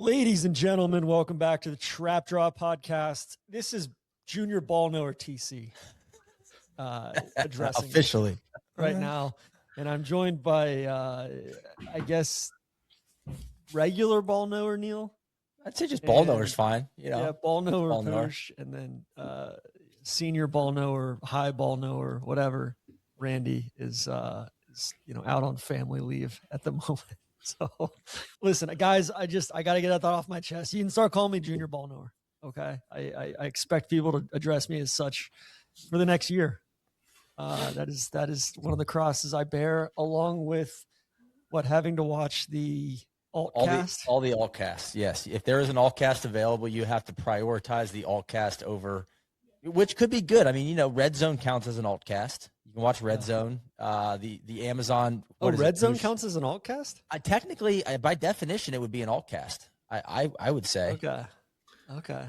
Ladies and gentlemen, welcome back to the Trap Draw podcast. This is Junior BallKnower TC addressing officially right now, and I'm joined by, I guess, regular BallKnower Neil. I'd say just BallKnower's fine. Yeah, BallKnower Poosh, and then senior BallKnower, high BallKnower, whatever. Randy is out on family leave at the moment. So, listen, guys, I got to get that off my chest. You can start calling me Junior BallKnower, okay? I expect people to address me as such for the next year. That is one of the crosses I bear, along with having to watch the alt-cast. All the alt-casts, yes. If there is an alt-cast available, you have to prioritize the alt-cast over, which could be good. I mean, Red Zone counts as an alt-cast. You can watch Red Zone. The Amazon. Red Zone counts as an alt-cast? Technically, by definition, it would be an alt-cast. I would say. Okay.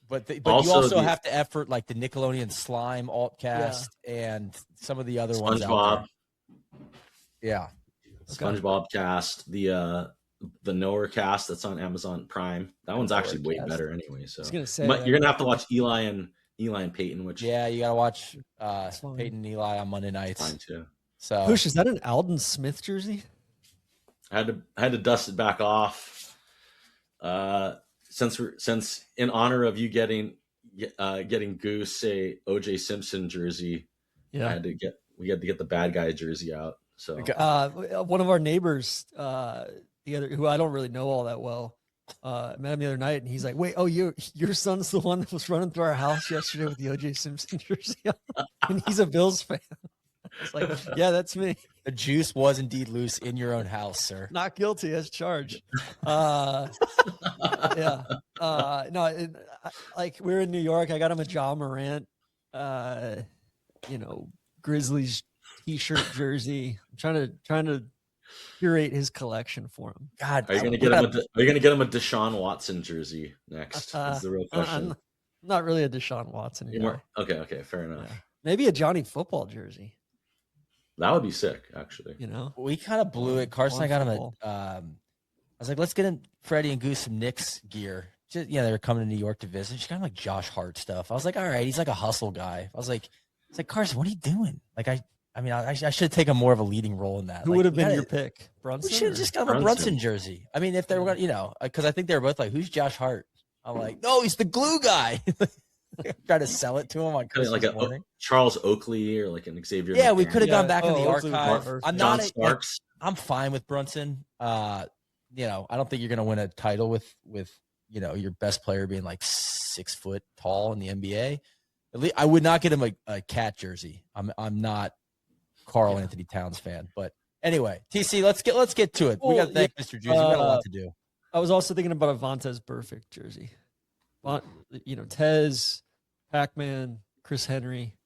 But you also have to effort like the Nickelodeon Slime alt-cast and some of the other ones out there. Yeah. SpongeBob cast, the Knower cast that's on Amazon Prime. That one's actually way better anyway. So I was gonna say, you're gonna have to watch Eli and Peyton, which you gotta watch Peyton and Eli on Monday nights. Fine too. So Poosh, is that an Alden Smith jersey? I had to dust it back off. Since in honor of you getting Goose a OJ Simpson jersey, we had to get the bad guy jersey out. So one of our neighbors, who I don't really know all that well, met him the other night, and he's like, "Wait, your son's the one that was running through our house yesterday with the OJ Simpson jersey on?" And he's a Bills fan. It's like, yeah, that's me. The juice was indeed loose in your own house, sir. Not guilty as charged. No, like we're in New York. I got him a Ja Morant, Grizzlies T-shirt jersey. I'm trying to curate his collection for him. God, are you gonna get him a Deshaun Watson jersey next? Is the real question. I'm not really a Deshaun Watson anymore. Okay, fair enough. Yeah. Maybe a Johnny Football jersey. That would be sick, actually. We kind of blew it. Carson and I got him I was like, let's get him Freddie and Goose some Knicks gear. Just, they were coming to New York to visit. She got him like Josh Hart stuff. I was like, all right, he's like a hustle guy. I was like, it's like, Carson, what are you doing? Like, I should take a more of a leading role in that. Who would have been your pick? Brunson? We should have just got him a Brunson jersey. I mean, if they were going to, because I think they were both like, who's Josh Hart? I'm like, no, he's the glue guy. Try to sell it to him on Christmas like morning. Charles Oakley or like an Xavier. Yeah, we could have gone back in the Oakley archive. I'm fine with Brunson. I don't think you're going to win a title with your best player being like 6 foot tall in the NBA. At least I would not get him a cat jersey. I'm not Karl Anthony Towns fan, but anyway, TC, let's get to it. We got to thank Mr. Juice. We got a lot to do. I was also thinking about a Vontaze Perfect jersey. Tez, Pac-Man, Chris Henry.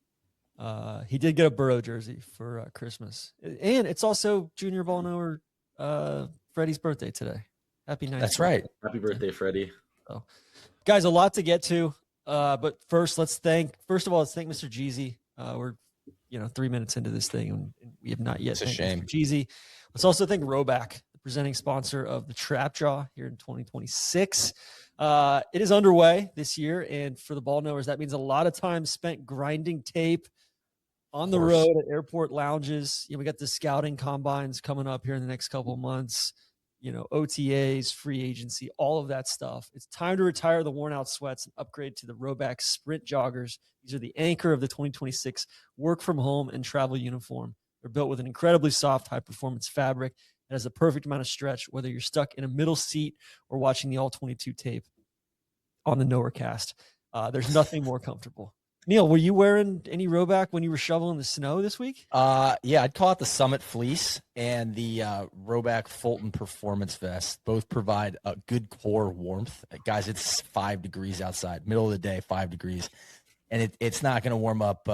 He did get a Burrow jersey for Christmas, and it's also Junior BallKnower Freddie's birthday today. Happy 90th. That's right. Happy birthday, Freddie. So, guys, a lot to get to. But first, let's thank Mr. Jeezy. We're 3 minutes into this thing, and we have not yet thanked Mr. Jeezy. Let's also thank Roback, the presenting sponsor of the Trap Draw here in 2026. It is underway this year, and for the BallKnowers, that means a lot of time spent grinding tape on the road at airport lounges. We got the scouting combines coming up here in the next couple of months. OTAs, free agency, all of that stuff. It's time to retire the worn-out sweats and upgrade to the Roback Sprint Joggers. These are the anchor of the 2026 work-from-home and travel uniform. They're built with an incredibly soft, high-performance fabric that has the perfect amount of stretch, whether you're stuck in a middle seat or watching the All-22 tape on the Knowercast. There's nothing more comfortable. Neil, were you wearing any Roback when you were shoveling the snow this week? Yeah, I'd call it the Summit Fleece and the Roback Fulton Performance Vest. Both provide a good core warmth. Guys, it's 5 degrees outside, middle of the day, 5 degrees. And it's not going to warm up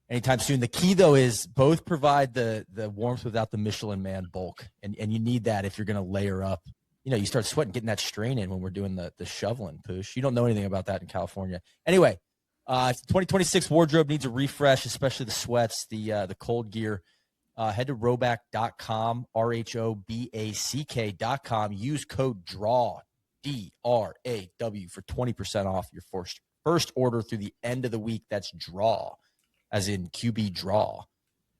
anytime soon. The key, though, is both provide the warmth without the Michelin Man bulk. And you need that if you're going to layer up. You start sweating, getting that strain in when we're doing the shoveling, Poosh. You don't know anything about that in California. Anyway, 2026 wardrobe needs a refresh, especially the sweats, the cold gear. head to Rhoback.com, RHOBACK.com. Use code DRAW, DRAW, for 20% off your first order through the end of the week. That's draw, as in QB draw,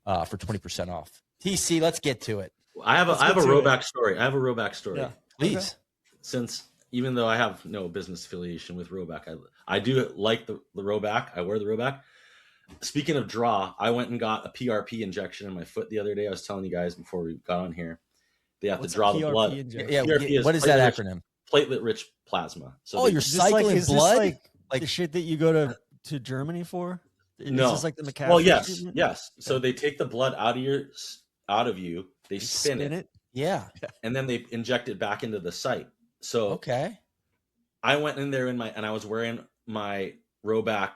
for 20% off. TC, let's get to it. I have a Roback story. I have a Roback story. Yeah. Please. Okay. Since even though I have no business affiliation with Roback, I do like the Roback. I wear the Roback. Speaking of draw, I went and got a PRP injection in my foot the other day. I was telling you guys before we got on here. They have to draw the blood. Yeah, what is that acronym? Platelet-rich plasma. So you're cycling blood? Like the shit that you go to Germany for? No. Is this like the McCaffrey Well, treatment? yes. Okay. So they take the blood out of you. They spin it. Yeah. And then they inject it back into the site. So okay. I went in there and I was wearing my Roback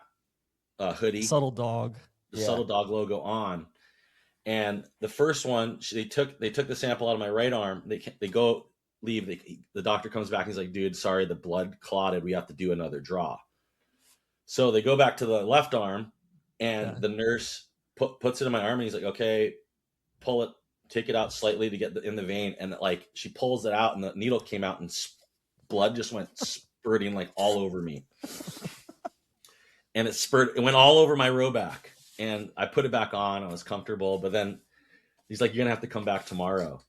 hoodie. Subtle dog. The Subtle Dog logo on. And the first one, they took the sample out of my right arm. They go leave. The doctor comes back and he's like, dude, sorry, the blood clotted. We have to do another draw. So they go back to the left arm and the nurse puts it in my arm and he's like, okay, pull it, take it out slightly to get in the vein. And like, she pulls it out and the needle came out and blood just went spurting like all over me. And it went all over my Roback. And I put it back on. I was comfortable. But then he's like, you're going to have to come back tomorrow.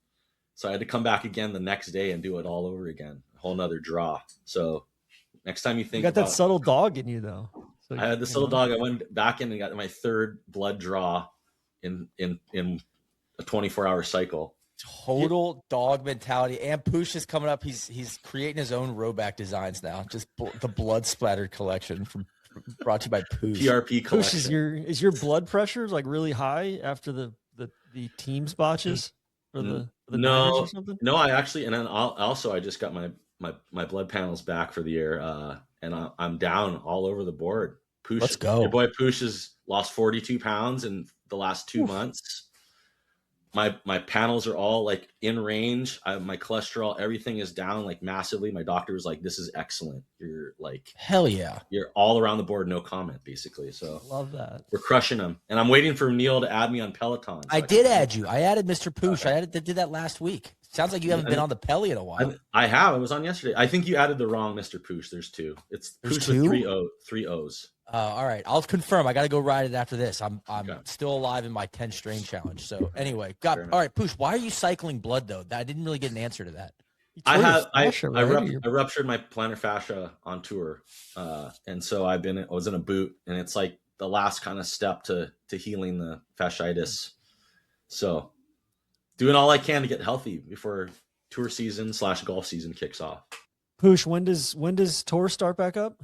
So I had to come back again the next day and do it all over again. A whole nother draw. So next time you think you got that subtle dog in you, though. So I had the subtle dog. I went back in and got my third blood draw in a 24-hour cycle. Total dog mentality. And Poosh is coming up. He's creating his own Roback designs now. Just the blood splattered collection brought to you by Poosh. PRP collection. Poosh, is your blood pressure like really high after the team's botches or the Niners or something? No, I actually, and then I just got my blood panels back for the year, and I'm down all over the board. Poosh, let's go. Your boy Poosh has lost 42 pounds in the last 2 months. My panels are all like in range. My cholesterol, everything is down like massively. My doctor was like, "This is excellent. You're like, hell yeah. You're all around the board, no comment, basically." So love that. We're crushing them, and I'm waiting for Neil to add me on Peloton. So I did add you. I added Mr. Poosh. Okay. I did that last week. Sounds like you haven't been on the Pelly in a while. I have. I was on yesterday. I think you added the wrong Mr. Poosh. There's two. There's Poosh two? with three O's. All right. I'll confirm. I got to go ride it after this. I'm still alive in my 10 strain challenge. So anyway, all right, Poosh, why are you cycling blood though? I didn't really get an answer to that. I ruptured my plantar fascia on tour. And so I was in a boot, and it's like the last kind of step to healing the fasciitis. So doing all I can to get healthy before tour season / golf season kicks off. Poosh, when does tour start back up?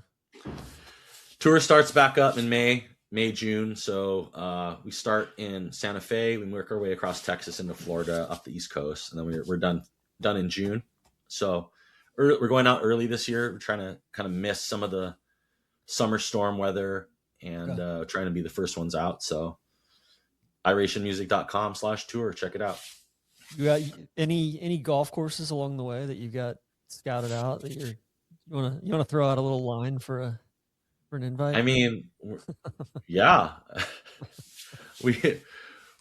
Tour starts back up in May, June. So we start in Santa Fe. We work our way across Texas into Florida, up the East Coast, and then we're done in June. So we're going out early this year. We're trying to kind of miss some of the summer storm weather and trying to be the first ones out. So irationmusic.com/tour. Check it out. You got any golf courses along the way that you got scouted out that you want to throw out a little line for an invite? I mean, yeah, we're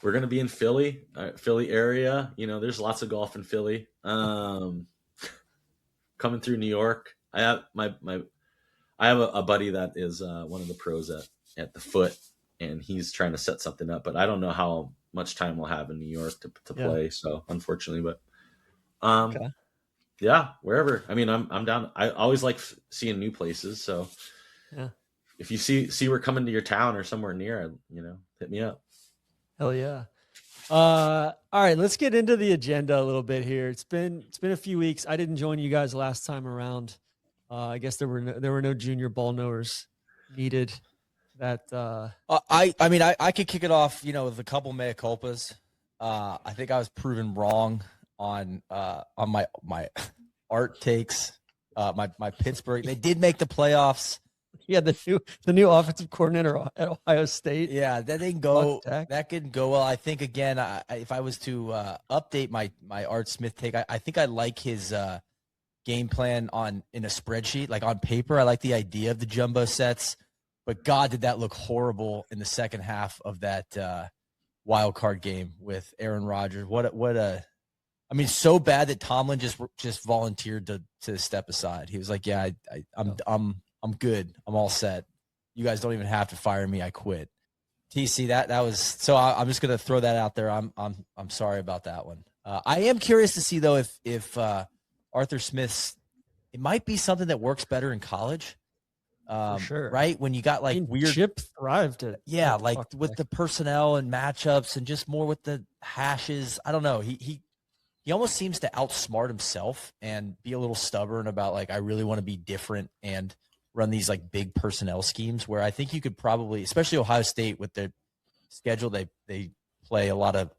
going to be in Philly area. You know, there's lots of golf in Philly. Coming through New York. I have I have a buddy that is one of the pros at the Foot, and he's trying to set something up, but I don't know how much time we'll have in New York to play. So unfortunately, but yeah, wherever. I mean, I'm down. I always like seeing new places. So yeah. If you see we're coming to your town or somewhere near, hit me up. Hell yeah. All right, let's get into the agenda a little bit here. It's been a few weeks. I didn't join you guys last time around. I guess there were no junior ball knowers needed. That I could kick it off, with a couple mea culpas. I think I was proven wrong on my art takes. My Pittsburgh, they did make the playoffs. Yeah, the new offensive coordinator at Ohio State. Yeah, that didn't go. That didn't go well. I think again, if I was to update my Art Smith take, I think I like his game plan in a spreadsheet, like on paper. I like the idea of the jumbo sets, but God, did that look horrible in the second half of that wild card game with Aaron Rodgers. I mean, so bad that Tomlin just volunteered to step aside. He was like, "Yeah, I'm good. I'm all set. You guys don't even have to fire me. I quit." TC, that was so. I'm just gonna throw that out there. I'm sorry about that one. I am curious to see though if Arthur Smith's, it might be something that works better in college. For sure. Right? When you got like weird Chip thrived at like with the personnel and matchups and just more with the hashes. I don't know. He almost seems to outsmart himself and be a little stubborn about like, I really want to be different and run these like big personnel schemes, where I think you could probably, especially Ohio State with their schedule, they play a lot of,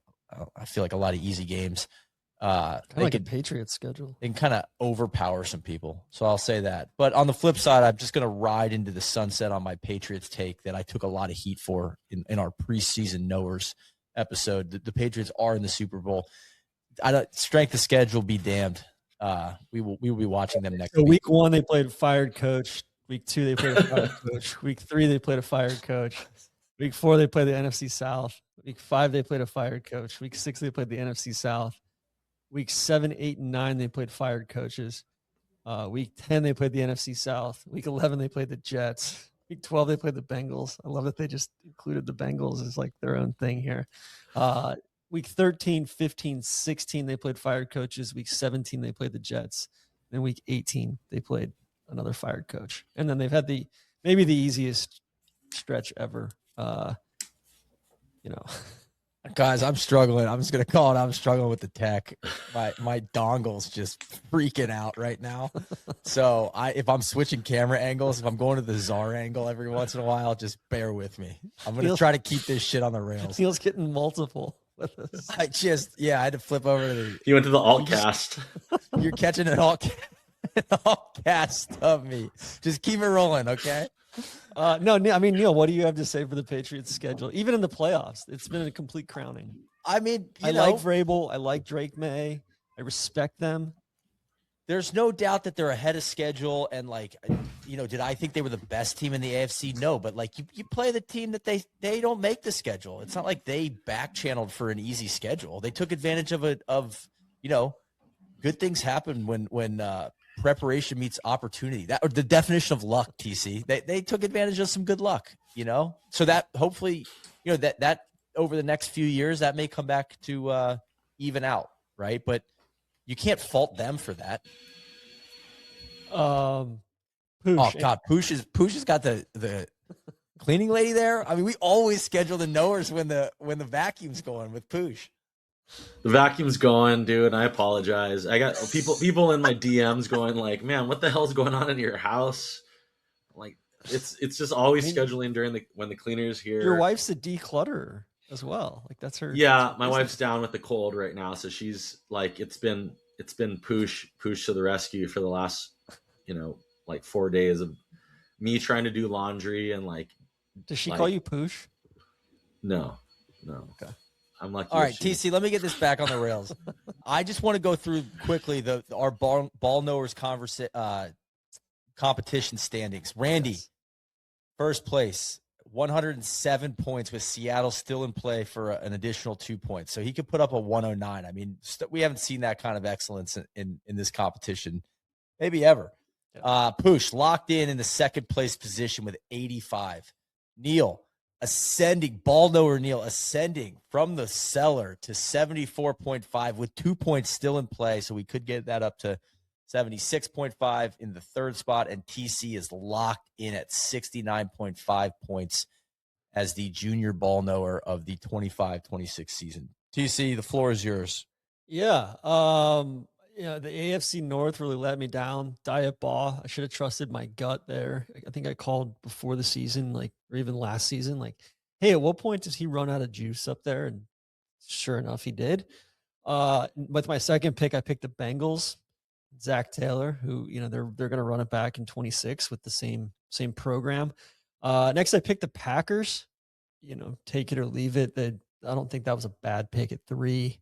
I feel like a lot of easy games. They like a Patriots schedule. They can kind of overpower some people. So I'll say that. But on the flip side, I'm just going to ride into the sunset on my Patriots take that I took a lot of heat for in our preseason Knowers episode. The Patriots are in the Super Bowl. Strength of schedule be damned. We will be watching them next week. Week 1, they played a fired coach. Week 2, they played a fired coach. Week 3, they played a fired coach. Week 4, they played the NFC South. Week 5, they played a fired coach. Week 6, they played the NFC South. Week 7, 8, and 9, they played fired coaches. Week 10, they played the NFC South. Week 11, they played the Jets. Week 12, they played the Bengals. I love that they just included the Bengals as like their own thing here. Week 13, 15, 16, they played fired coaches. Week 17, they played the Jets. Then week 18, they played another fired coach. And then they've had maybe the easiest stretch ever. Guys, I'm struggling. I'm just going to call it. I'm struggling with the tech. My dongle's just freaking out right now. So if I'm switching camera angles, if I'm going to the czar angle every once in a while, just bear with me. I'm going to try to keep this shit on the rails. Feels getting multiple with us. I had to flip over to the. You went to the alt cast. You're catching an alt cast of me. Just keep it rolling, okay? No, I mean, Neil, what do you have to say for the Patriots schedule? Even in the playoffs, it's been a complete crowning. I mean, I like Vrabel. I like Drake May. I respect them. There's no doubt that they're ahead of schedule. And like, did I think they were the best team in the AFC? No, but like you play the team that they don't make the schedule. It's not like they back channeled for an easy schedule. They took advantage of good things happen when preparation meets opportunity. Or the definition of luck, TC. They took advantage of some good luck, so that hopefully, that over the next few years, that may come back to even out. Right. But you can't fault them for that. Poosh. Oh God, Poosh has got the cleaning lady there. I mean, we always schedule the Knowers when the vacuum's going with Poosh. The vacuum's going, dude. I apologize. I got people in my DMs going like, "Man, what the hell's going on in your house?" Like, it's just always scheduling when the cleaner's here. Your wife's a declutterer as well. Like that's her. Yeah, my wife's down with the cold right now, so she's like, it's been Poosh to the rescue for the last, like 4 days of me trying to do laundry and like. Does she call you Poosh? No. Okay. I'm lucky. All right, TC, let me get this back on the rails. I just want to go through quickly our BallKnowers competition standings. Randy, first place, 107 points with Seattle still in play for an additional 2 points. So he could put up a 109. I mean, we haven't seen that kind of excellence in this competition, maybe ever. Yeah. Poosh locked in the second place position with 85. Neil, BallKnower Neil ascending from the cellar to 74.5 with 2 points still in play. So we could get that up to 76.5 in the third spot. And TC is locked in at 69.5 points as the junior BallKnower of the 25-26 season. TC, the floor is yours. Yeah. The AFC North really let me down. Diet Ball. I should have trusted my gut there. I think I called before the season, or even last season, hey, at what point does he run out of juice up there? And sure enough, he did. With my second pick, I picked the Bengals, Zach Taylor, who, they're going to run it back in 26 with the same program. Next, I picked the Packers, take it or leave it. I don't think that was a bad pick at 3.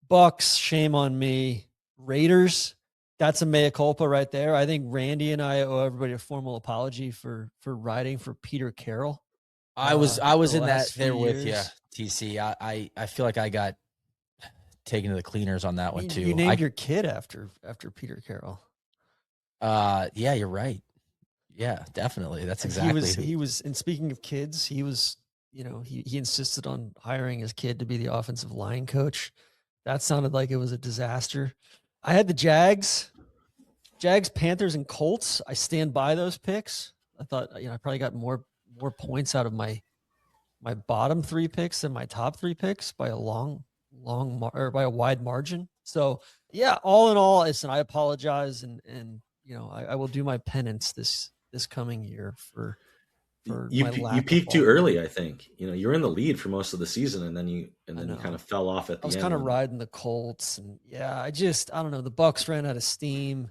Bucks, shame on me. Raiders, that's a mea culpa right there. I think Randy and I owe everybody a formal apology for riding for Peter Carroll. I was in that there with you. TC. I feel like I got taken to the cleaners on that one too. You named your kid after Peter Carroll. Yeah, you're right. Yeah, definitely. That's exactly. He was. And speaking of kids, he was. He insisted on hiring his kid to be the offensive line coach. That sounded like it was a disaster. I had the Jags, Panthers, and Colts. I stand by those picks. I thought I probably got more points out of my bottom 3 picks than my top 3 picks by a by a wide margin. So yeah, all in all, listen, I apologize, and I will do my penance this coming year for you peaked too early. I think you were in the lead for most of the season, and then you kind of fell off at the end. I was kind of riding the Colts, and yeah, I don't know. The Bucks ran out of steam.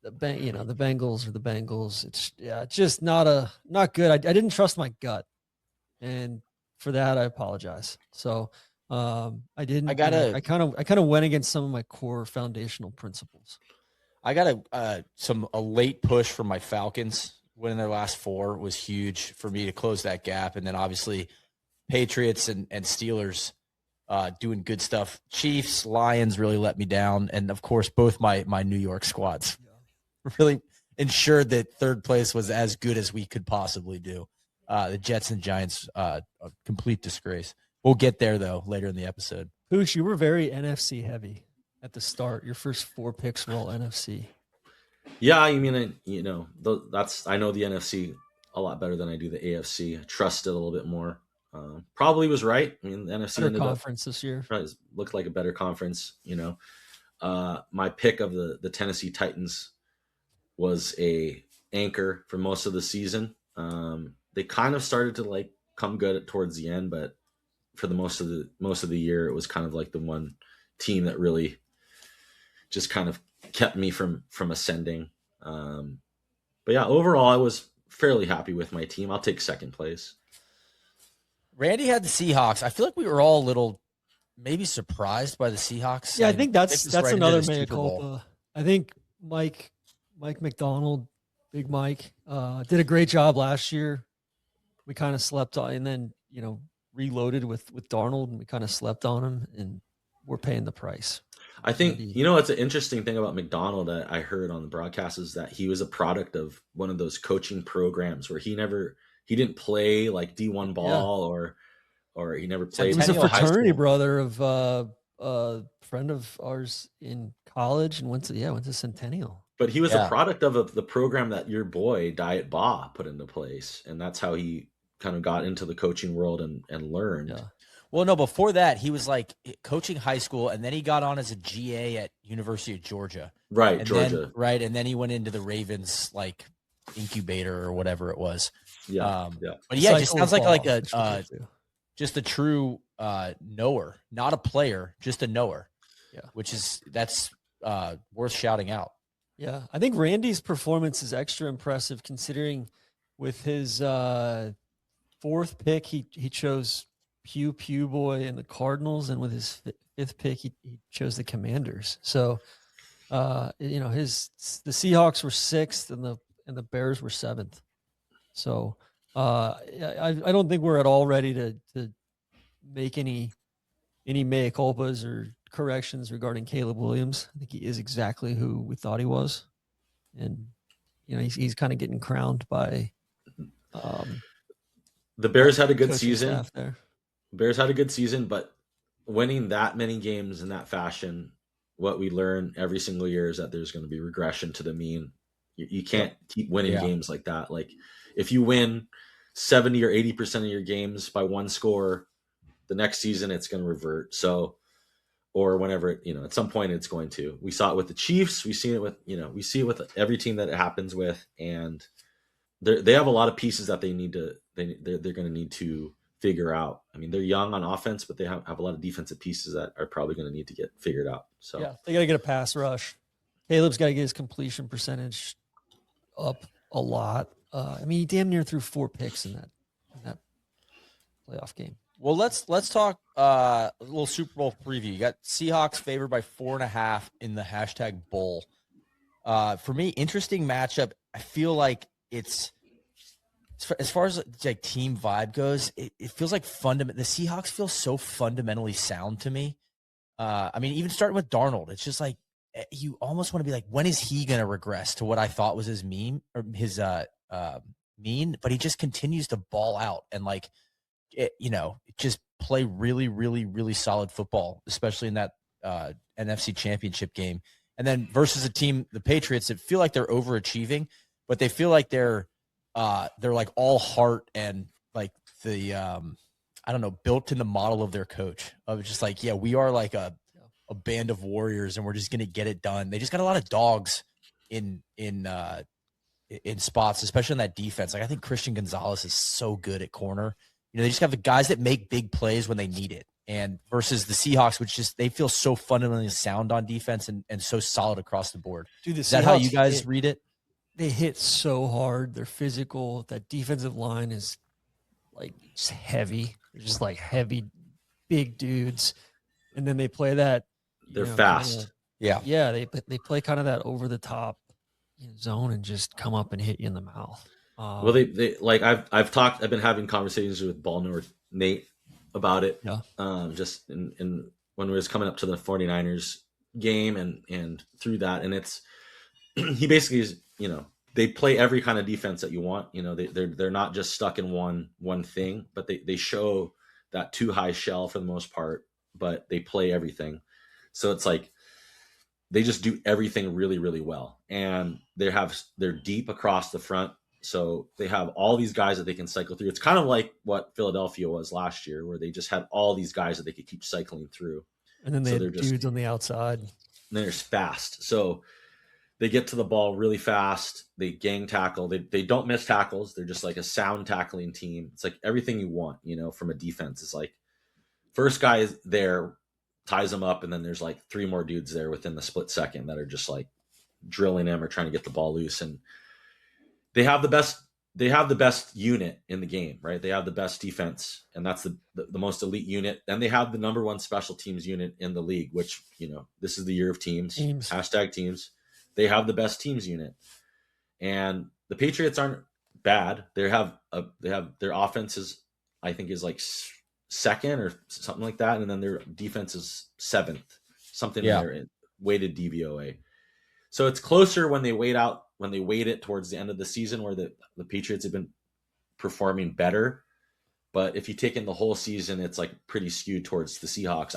The Bengals are the Bengals. It's just not good. I didn't trust my gut, and for that I apologize. So I didn't. I kind of went against some of my core foundational principles. I got a late push from my Falcons. Winning their last 4 was huge for me to close that gap. And then obviously Patriots and Steelers doing good stuff. Chiefs, Lions really let me down. And of course, both my New York squads really ensured that third place was as good as we could possibly do. The Jets and Giants, a complete disgrace. We'll get there though later in the episode. Poosh, you were very NFC heavy at the start. Your first 4 picks were all NFC. Yeah, I mean, I know the NFC a lot better than I do the AFC. I trust it a little bit more. Probably was right. I mean, the NFC better conference this year looked like a better conference. My pick of the Tennessee Titans was a anchor for most of the season. They kind of started to come good towards the end, but for the most of the year, it was kind of like the one team that really just kind of kept me from ascending. But yeah, overall I was fairly happy with my team. I'll take second place. Randy had the Seahawks. I feel like we were all a little maybe surprised by the Seahawks. Yeah, I think that's another mea culpa. I think Mike McDonald, Big Mike, did a great job last year. We kind of slept on, and then reloaded with Darnold, and we kind of slept on him, and we're paying the price. I think it's an interesting thing about McDonald that I heard on the broadcast is that he was a product of one of those coaching programs where he didn't play like D1 ball or he never played. He was a fraternity brother of a friend of ours in college and went to Centennial. But he was a product of the program that your boy Diet Baugh put into place, and that's how he kind of got into the coaching world and learned. Yeah. Well, no, before that, he was like coaching high school, and then he got on as a GA at University of Georgia. Right, Georgia. And then he went into the Ravens like incubator or whatever it was. Yeah. But yeah, it just sounds like just a true knower, not a player, just a knower. Yeah. That's worth shouting out. Yeah, I think Randy's performance is extra impressive considering with his 4th pick, he chose Pew Boy and the Cardinals, and with his 5th pick, he chose the Commanders. So, the Seahawks were 6th and the Bears were 7th. So, I don't think we're at all ready to make any mea culpas or corrections regarding Caleb Williams. I think he is exactly who we thought he was, and he's kind of getting crowned by. The Bears had a good season. Bears had a good season, but winning that many games in that fashion, what we learn every single year is that there's going to be regression to the mean. You can't keep winning games like that. Like if you win 70 or 80% of your games by one score, the next season it's going to revert. So, or whenever, at some point it's going to. We saw it with the Chiefs. We see it with every team that it happens with, and they have a lot of pieces that they're going to need to figure out. I mean, they're young on offense, but they have a lot of defensive pieces that are probably going to need to get figured out. So yeah, they got to get a pass rush. Caleb's got to get his completion percentage up a lot. I mean, he damn near threw 4 picks in that playoff game. Well, let's talk a little Super Bowl preview. You got Seahawks favored by 4.5 in the #bowl. For me, interesting matchup. I feel like it's as far as like team vibe goes, it feels like the Seahawks feel so fundamentally sound to me. I mean, even starting with Darnold, it's just like you almost want to be like, when is he going to regress to what I thought was his mean, but he just continues to ball out and like, just play really, really, really solid football, especially in that NFC Championship game. And then versus a team, the Patriots, that feel like they're overachieving, but they feel like they're like all heart and like the I don't know, built in the model of their coach of just like, yeah, we are like a band of warriors and we're just gonna get it done. They just got a lot of dogs in spots, especially in that defense. Like I think Christian Gonzalez is so good at corner. They just have the guys that make big plays when they need it. And versus the Seahawks, which just they feel so fundamentally sound on defense and so solid across the board. Dude, is that how you guys read it? They hit so hard. They're physical. That defensive line is like just heavy. They're just like heavy, big dudes. And then they play that. They're fast. Yeah. They play kind of that over the top zone and just come up and hit you in the mouth. Well, they like I've been having conversations with BallKnower Nate about it. Yeah. Just in when we was coming up to the 49ers game and through that, and it's he basically is, they play every kind of defense that you want. They're not just stuck in one thing, but they show that too high shell for the most part, but they play everything. So it's like they just do everything really, really well. And they're deep across the front. So they have all these guys that they can cycle through. It's kind of like what Philadelphia was last year, where they just had all these guys that they could keep cycling through. And then they're dudes on the outside. And they're fast. So they get to the ball really fast. They gang tackle. They don't miss tackles. They're just like a sound tackling team. It's like everything you want, from a defense. It's like first guy is there, ties them up, and then there's like three more dudes there within the split second that are just like drilling him or trying to get the ball loose. And they have the best unit in the game, right? They have the best defense, and that's the most elite unit. And they have the number one special teams unit in the league, which, this is the year of teams. #teams. They have the best teams unit. And the Patriots aren't bad. They have their offense is, I think, is like second or something like that. And then their defense is seventh, something in their weighted DVOA. So it's closer when they weight it towards the end of the season, where the Patriots have been performing better. But if you take in the whole season, it's like pretty skewed towards the Seahawks.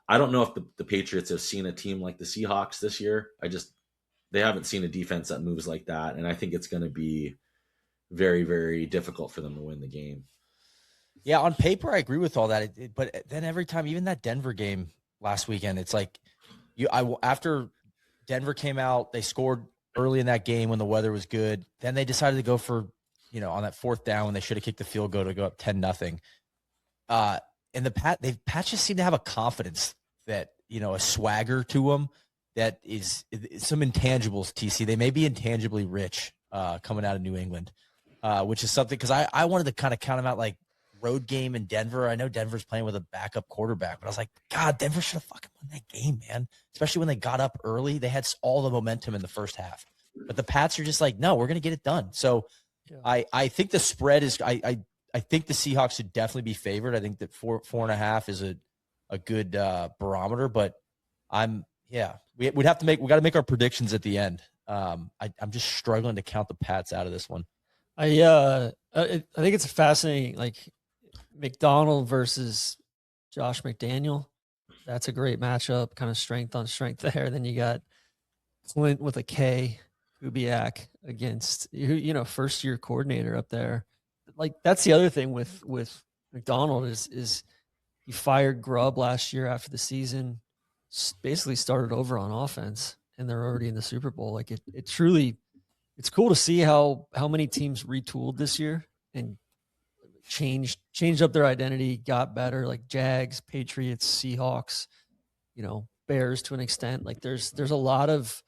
I don't know if the Patriots have seen a team like the Seahawks this year. They haven't seen a defense that moves like that. And I think it's going to be very, very difficult for them to win the game. Yeah, on paper, I agree with all that. But then every time, even that Denver game last weekend, it's like after Denver came out, they scored early in that game when the weather was good. Then they decided to go for, on that fourth down when they should have kicked the field goal to go up 10-0. And the Pats just seem to have a confidence that, a swagger to them that is some intangibles, TC. They may be intangibly rich coming out of New England, which is something, because I wanted to kind of count them out like road game in Denver. I know Denver's playing with a backup quarterback, but I was like, God, Denver should have fucking won that game, man. Especially when they got up early. They had all the momentum in the first half. But the Pats are just like, no, we're going to get it done. So yeah. I think the spread is I think the Seahawks should definitely be favored. I think that 4.5 is a good barometer, but we got to make our predictions at the end. I'm just struggling to count the Pats out of this one. I think it's fascinating, like McDonald versus Josh McDaniel. That's a great matchup, kind of strength on strength there. Then you got Clint with a K, Kubiak against first year coordinator up there. Like that's the other thing with McDonald is he fired Grubb last year after the season, basically started over on offense, and they're already in the Super Bowl. Like it truly, it's cool to see how many teams retooled this year and changed up their identity, got better, like Jags, Patriots, Seahawks, Bears to an extent. Like there's a lot of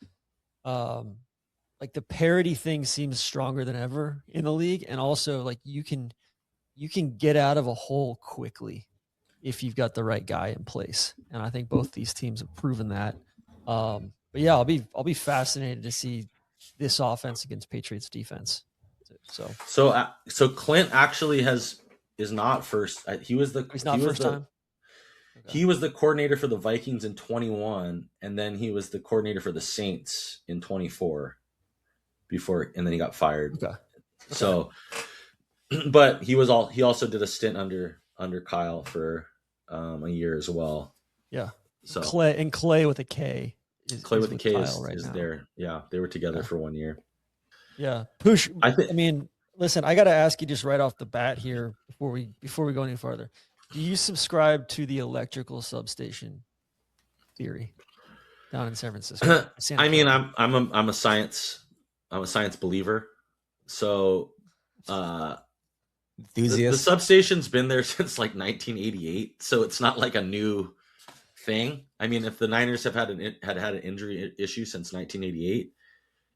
like the parity thing seems stronger than ever in the league. And also like you can get out of a hole quickly if you've got the right guy in place. And I think both these teams have proven that. But yeah, I'll be fascinated to see this offense against Patriots defense. So Clint actually is not first. He was the He's not first time. Okay. He was the coordinator for the Vikings in 21, and then he was the coordinator for the Saints in 24 and then he got fired. Okay. So, but he also did a stint under Kyle for a year as well. Yeah. So Clay with a K. Clay with a K is now. There. Yeah, they were together for 1 year. Yeah, Poosh. I mean, listen, I got to ask you just right off the bat here before we go any farther. Do you subscribe to the electrical substation theory down in San Francisco? I mean, I'm a science believer. So the substation's been there since like 1988, so it's not like a new thing. I mean, if the Niners have had an injury issue since 1988,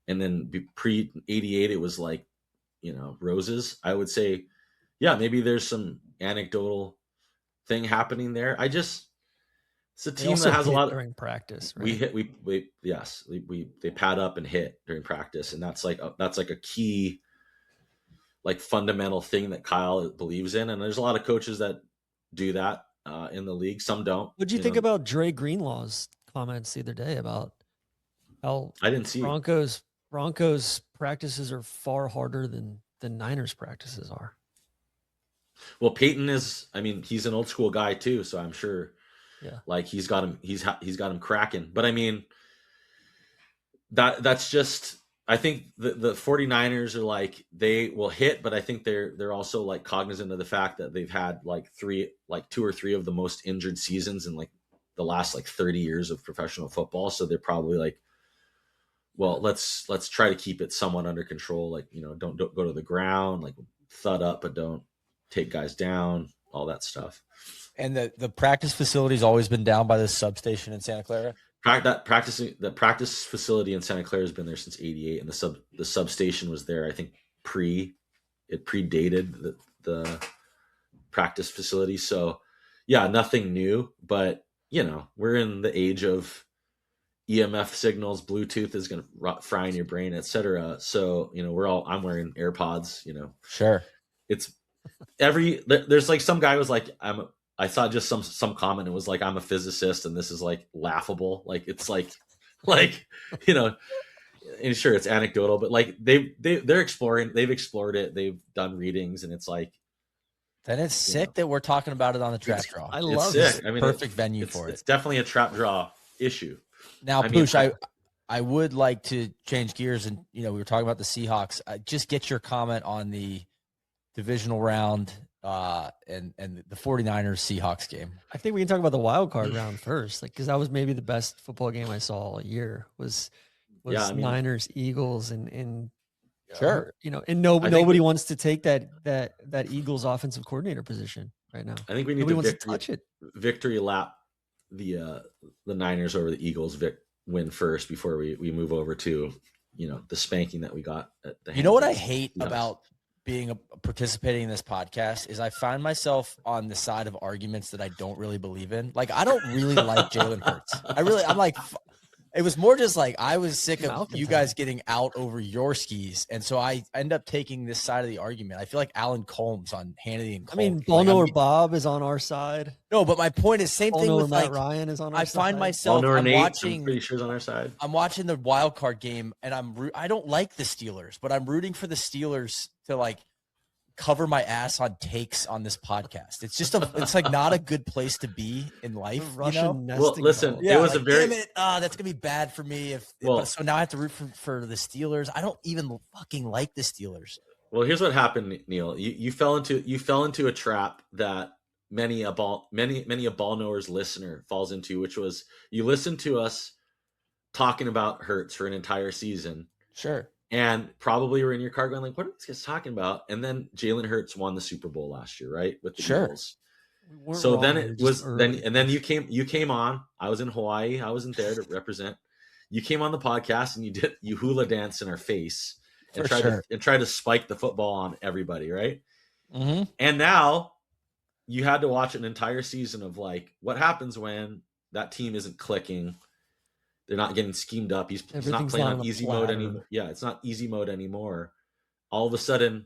and then pre 88 it was like, roses, I would say, yeah, maybe there's some anecdotal thing happening there. It's a team that has a lot during practice. Right? They pad up and hit during practice, and that's like a key, like, fundamental thing that Kyle believes in. And there's a lot of coaches that do that in the league. Some don't. What do you think about Dre Greenlaw's comments the other day about how I didn't see Broncos practices are far harder than Niners practices are? Well, Peyton he's an old school guy too, so I'm sure, like, he's got him cracking. But I mean, that's just, I think the 49ers are like, they will hit, but I think they're also like cognizant of the fact that they've had like 2 or 3 of the most injured seasons in like the last like 30 years of professional football. So they're probably like, well, let's try to keep it somewhat under control. Like, don't go to the ground, like thud up, but don't take guys down, all that stuff. And the practice facility's always been down by the substation in Santa Clara. The practice facility in Santa Clara has been there since '88, and the substation was there, I think, it predated the practice facility. So yeah, nothing new, but we're in the age of EMF signals, Bluetooth is going to fry in your brain, etc. So I'm wearing AirPods. Sure. It's there's like some guy was like, I saw just some comment. It was like, I'm a physicist and this is like laughable. Like, it's like, and sure, it's anecdotal, but like they're exploring, they've explored it. They've done readings, and it's like, then it's sick that we're talking about it on the trap draw. I love it. I mean, perfect venue for it. It's definitely a trap draw issue. Now, Poosh, I would like to change gears, and we were talking about the Seahawks. Just get your comment on the divisional round and the 49ers Seahawks game. I think we can talk about the wild card round first, like, because that was maybe the best football game I saw all year. Was Niners Eagles, and sure, and nobody wants to take that Eagles offensive coordinator position right now. I think we need to touch it. Victory lap the Niners over the Eagles win first before we move over to the spanking that we got at the. You know what I hate about participating in this podcast is I find myself on the side of arguments that I don't really believe in. Like, I don't really like Jalen Hurts. I'm like, it was more just like I was sick of you guys getting out over your skis, and so I end up taking this side of the argument. I feel like Alan Combs on Hannity and Cole. I mean, BallKnower Bob is on our side. No, but my point is, same thing with Matt Ryan is on our side. I find myself watching. I'm pretty sure is on our side. I'm watching the wild card game, and I don't like the Steelers, but I'm rooting for the Steelers to like cover my ass on takes on this podcast. It's just it's like not a good place to be in life. Well, listen, it was damn it, that's gonna be bad for me so now I have to root for the Steelers. I don't even fucking like the Steelers. Well, here's what happened, Neil. You fell into a trap that many a BallKnowers listener falls into, which was you listened to us talking about Hurts for an entire season. Sure. And probably were in your car going like, what are these guys talking about? And then Jalen Hurts won the Super Bowl last year, right? With the Eagles. So then it was then you came on. I was in Hawaii. I wasn't there to represent. You came on the podcast and you hula danced in our face and tried to spike the football on everybody, right? Mm-hmm. And now you had to watch an entire season of like what happens when that team isn't clicking. They're not getting schemed up. He's not playing on easy mode anymore. Yeah, it's not easy mode anymore. all of a sudden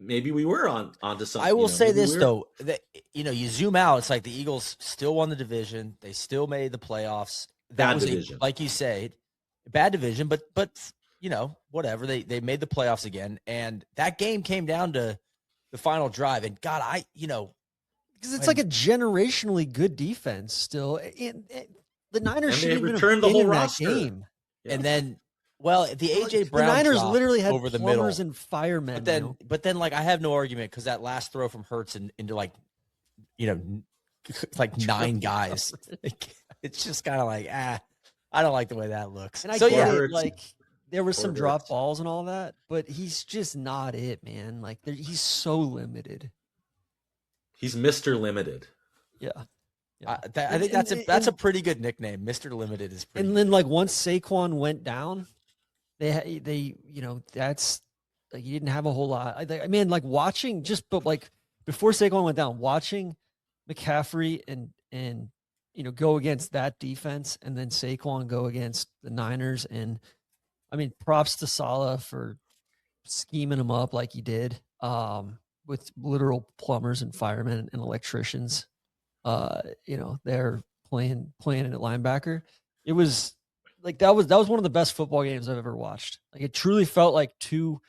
maybe we were onto something. I will say this though, that you zoom out, it's like the Eagles still won the division, they still made the playoffs. That was division. like you say, bad division, but whatever. They made the playoffs again, and that game came down to the final drive. And God, because it's like a generationally good defense still. The Niners should even returned the whole roster. Game. Yeah. And then, the AJ Brown, the Niners literally had over the plumbers middle and firemen. But then, like, I have no argument because that last throw from Hurts into like 9 guys. It's just kind of like, I don't like the way that looks. And I get it, like there was some drop balls and all that, but he's just not it, man. Like he's so limited. He's Mr. Limited. Yeah. I think that's a pretty good nickname. Mr. Limited is pretty. And then like once Saquon went down, they that's like he didn't have a whole lot. I mean, like watching but like before Saquon went down, watching McCaffrey and go against that defense, and then Saquon go against the Niners. And I mean, props to Saleh for scheming him up like he did, with literal plumbers and firemen and electricians. They're playing at linebacker. It was like that was one of the best football games I've ever watched. Like it truly felt like two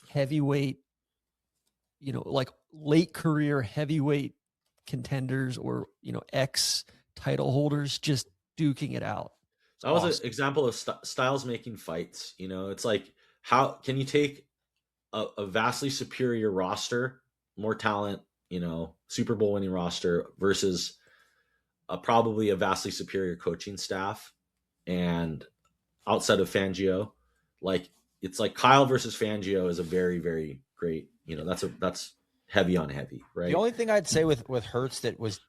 heavyweight, like late career heavyweight contenders or ex title holders just duking it out. That was an example of styles making fights. It's like, how can you take a vastly superior roster, more talent, Super Bowl winning roster versus probably a vastly superior coaching staff, and outside of Fangio, like it's like Kyle versus Fangio is a very, very great, that's heavy on heavy, right? The only thing I'd say with Hurts that was,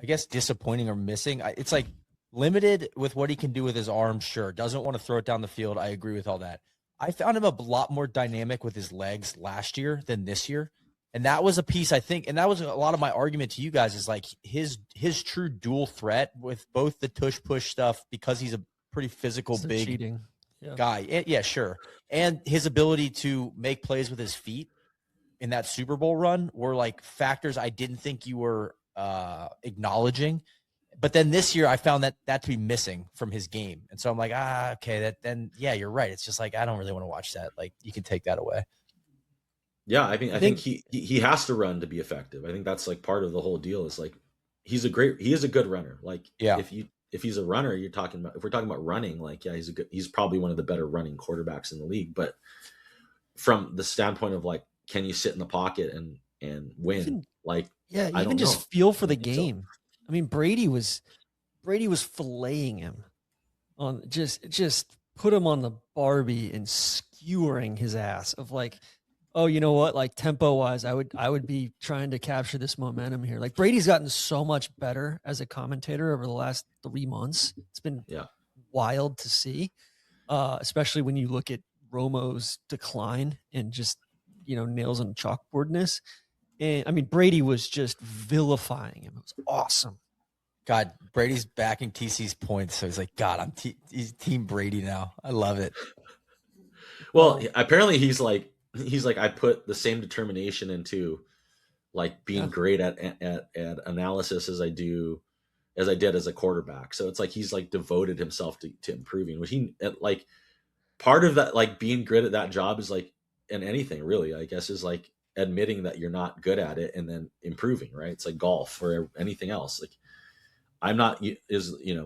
I guess, disappointing or missing, it's like limited with what he can do with his arm. Sure, doesn't want to throw it down the field. I agree with all that. I found him a lot more dynamic with his legs last year than this year. And that was a piece, I think, and that was a lot of my argument to you guys, is like his true dual threat with both the tush push stuff, because he's a pretty physical, big guy. Yeah, sure. And his ability to make plays with his feet in that Super Bowl run were like factors I didn't think you were acknowledging. But then this year I found that to be missing from his game. And so I'm like, okay, you're right. It's just like, I don't really want to watch that. Like, you can take that away. Yeah, I think he has to run to be effective. I think that's like part of the whole deal, is like he is a good runner. Like, if he's a runner, if we're talking about running, like, he's probably one of the better running quarterbacks in the league. But from the standpoint of like, can you sit in the pocket and win? Even just feel for the game. I mean, Brady was filleting him on just put him on the Barbie and skewering his ass of like, oh, you know what? Like tempo wise, I would be trying to capture this momentum here. Like Brady's gotten so much better as a commentator over the last 3 months. It's been wild to see, especially when you look at Romo's decline and just, nails on chalkboardness. And I mean, Brady was just vilifying him. It was awesome. God, Brady's backing TC's points. So he's like, God, he's Team Brady now. I love it. Well, apparently he's like, I put the same determination into like being great at analysis as I did as a quarterback. So it's like he's like devoted himself to improving, which he like part of that, like being good at that job is like, and anything really, I guess, is like admitting that you're not good at it and then improving, right? It's like golf or anything else. Like I'm not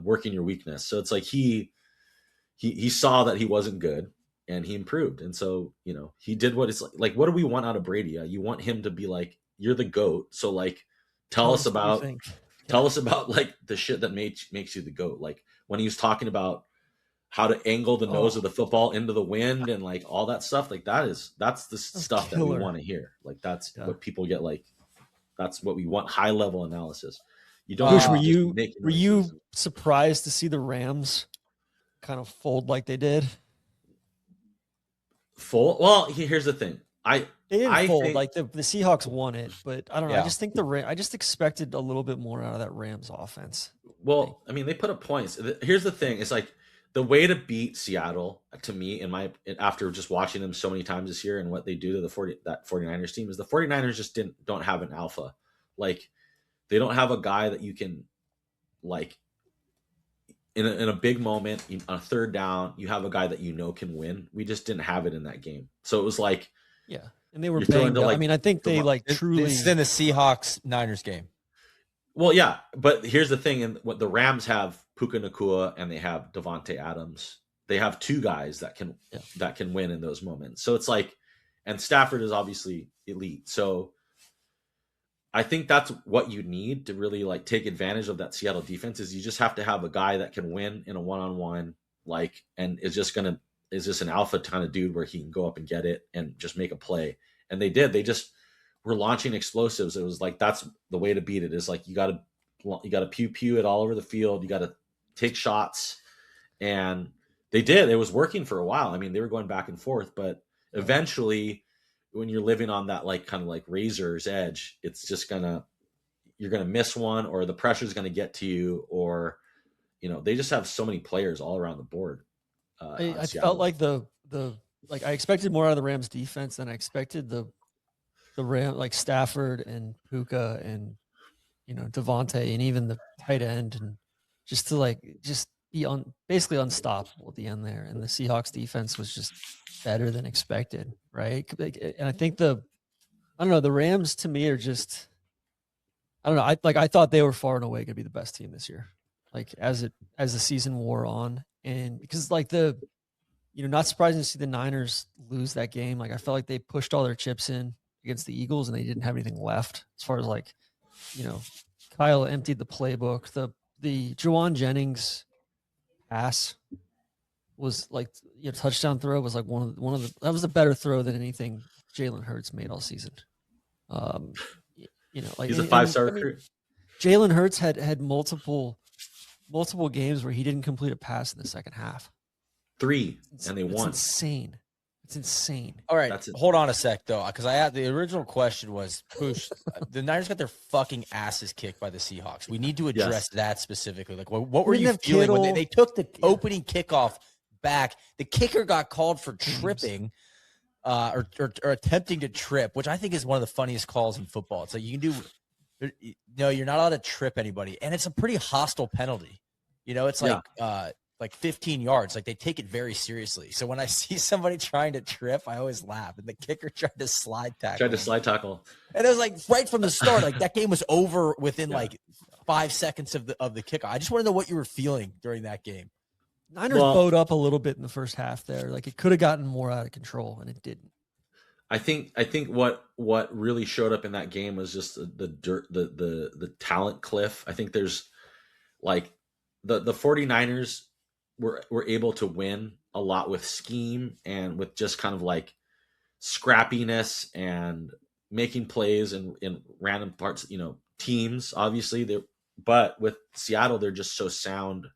working your weakness. So it's like he saw that he wasn't good and he improved. And so, he did what it's like, what do we want out of Brady? You want him to be like, you're the GOAT. So like, tell us about like the shit that makes you the GOAT. Like when he was talking about how to angle the nose of the football into the wind and like all that stuff, like that's the stuff that we want to hear. Like that's what people get. Like that's what we want. High level analysis. You don't. Poosh, were you surprised to see the Rams kind of fold like they did? Fold? Well, here's the thing. They didn't fold. Like the Seahawks won it, but I don't know. I just think I just expected a little bit more out of that Rams offense. Well, I mean, they put up points. Here's the thing. It's like the way to beat Seattle, to me, after just watching them so many times this year and what they do to that 49ers team, is the 49ers just don't have an alpha. Like, they don't have a guy that you can, like, in a big moment, on a third down, you have a guy that can win. We just didn't have it in that game. So it was like, yeah, and they were banged up. like, I mean, I think they truly. It's in the Seahawks-Niners game. Well, yeah, but here's the thing: and what the Rams have, Puka Nacua, and they have Devontae Adams. They have two guys that can win in those moments. So it's like, and Stafford is obviously elite. So I think that's what you need to really, like, take advantage of that Seattle defense. Is you just have to have a guy that can win in a one-on-one, like, and is just an alpha kind of dude where he can go up and get it and just make a play. And they did. They just were launching explosives. It was like, that's the way to beat it, is like, you got to pew it all over the field. You got to take shots, and they did. It was working for a while. I mean, they were going back and forth, but eventually, when you're living on that, like, kind of like razor's edge, it's just you're gonna miss one, or the pressure's gonna get to you, or, they just have so many players all around the board. I felt like I expected more out of the Rams defense than I expected. The Ram, like Stafford and Puka and Devontae and even the tight end, and just be basically unstoppable at the end there. And the Seahawks defense was just better than expected, right? And I think the Rams, to me, are just, I don't know. I thought they were far and away going to be the best team this year, like as the season wore on, and because not surprising to see the Niners lose that game. Like, I felt like they pushed all their chips in against the Eagles and they didn't have anything left as far as, like, Kyle emptied the playbook. The Juwan Jennings pass was like, touchdown throw was like one of the that was a better throw than anything Jalen Hurts made all season. Like, he's a 5-star recruit. Jalen Hurts had multiple games where he didn't complete a pass in the second half. 3, and they won. It's insane. All right, hold on a sec, though, because the original question was, Poosh, the Niners got their fucking asses kicked by the Seahawks. We need to address that specifically. Like, what were you feeling when they took the opening kickoff back? The kicker got called for tripping or attempting to trip, which I think is one of the funniest calls in football. It's like, you can do – no, you're not allowed to trip anybody, and it's a pretty hostile penalty. It's like 15 yards. Like, they take it very seriously. So when I see somebody trying to trip, I always laugh. And the kicker tried to slide tackle. And it was like right from the start, like, that game was over within like 5 seconds of the kickoff. I just want to know what you were feeling during that game. Niners bowed up a little bit in the first half there. Like, it could have gotten more out of control, and it didn't. I think what really showed up in that game was just the talent cliff. I think there's, like, the 49ers were able to win a lot with scheme and with just kind of like scrappiness and making plays in random parts, teams, obviously. But with Seattle, they're just so sound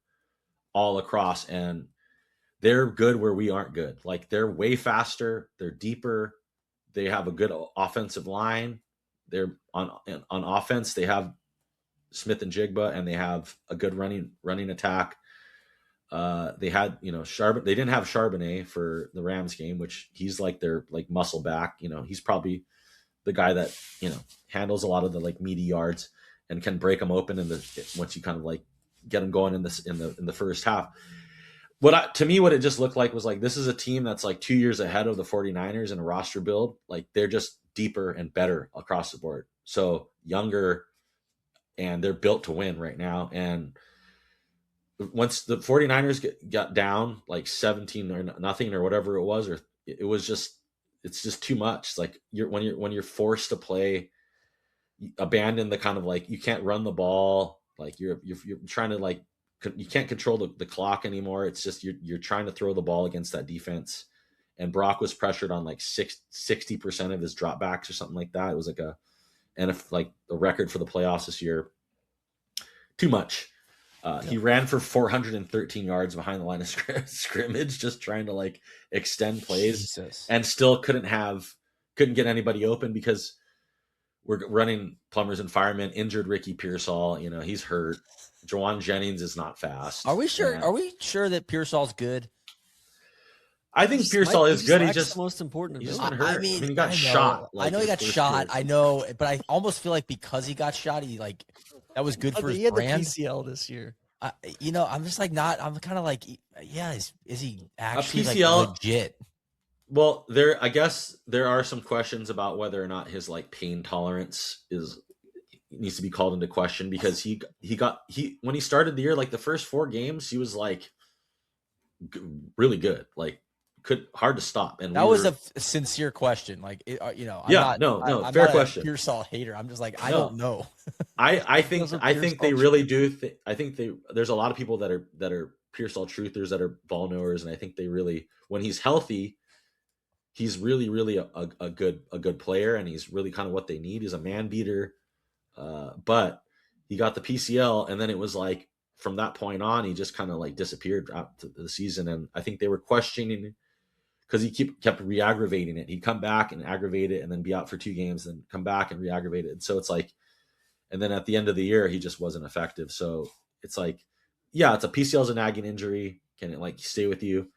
all across, and they're good where we aren't good. Like, they're way faster, they're deeper, they have a good offensive line. They're on offense, they have Smith and Jigba, and they have a good running attack. They had, they didn't have Charbonnet for the Rams game, which he's like their, like, muscle back. He's probably the guy that, handles a lot of the, like, meaty yards and can break them open once you kind of, like, get them going in the first half. To me, what it just looked like was, like, this is a team that's like 2 years ahead of the 49ers in a roster build. Like, they're just deeper and better across the board. So younger, and they're built to win right now. And once the 49ers got down like 17 or nothing or whatever it was, or it's just too much. It's like when you're forced to play, abandon the kind of, like, you can't run the ball. Like, you're trying to, like, you can't control the clock anymore. It's just, you're trying to throw the ball against that defense. And Brock was pressured on like 60% of his dropbacks or something like that. It was like a record for the playoffs this year. Too much. He ran for 413 yards behind the line of scrimmage, just trying to, like, extend plays. Jesus. And still couldn't get anybody open, because we're running plumbers and firemen. Injured Ricky Pearsall, you know, he's hurt. Jawan Jennings is not fast. Are we sure? Are we sure that Pearsall's good? I think Pearsall is good. He just the most important. He's just been hurt. I mean, he got shot. I know he got shot. I know, but I almost feel like because he got shot, he like that was good for his brand. He had the PCL this year. You know, I'm just like not. I'm kind of like, yeah, is he actually PCL, like legit? Well, I guess there are some questions about whether or not his like pain tolerance needs to be called into question, because he when he started the year, like the first 4 games, he was like really good, like hard to stop. And that was a sincere question. Like, you know, I'm fair question. Pearsall hater. I'm just like, I don't know. I think they really do. I think there's a lot of people that are Pearsall truthers, that are BallKnowers, and I think they really, when he's healthy, he's really a good player, and he's really kind of what they need. He's a man beater, but he got the PCL, and then it was like from that point on, he just kind of like disappeared after the season, and I think they were questioning, because he kept re-aggravating it. He'd come back and aggravate it, and then be out for 2 games, then come back and re-aggravate it. So it's like, and then at the end of the year, he just wasn't effective. So it's like, yeah, it's a PCL is a nagging injury. Can it like stay with you?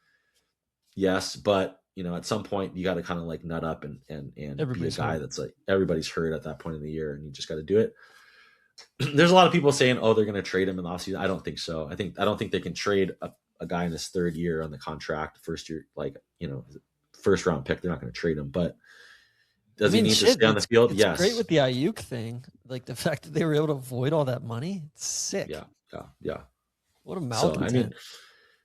Yes, but you know, at some point you got to kind of like nut up and be a guy that's like, everybody's hurt at that point in the year, and you just got to do it. There's a lot of people saying, oh, they're going to trade him in the offseason. I don't think so. I don't think they can trade a guy in his 3rd year on the contract, first year, like, you know, first round pick. They're not going to trade him, but does he need to stay on the field? It's yes. Great with the Ayuk thing, like the fact that they were able to avoid all that money. It's sick. Yeah. What a malcontent. I mean,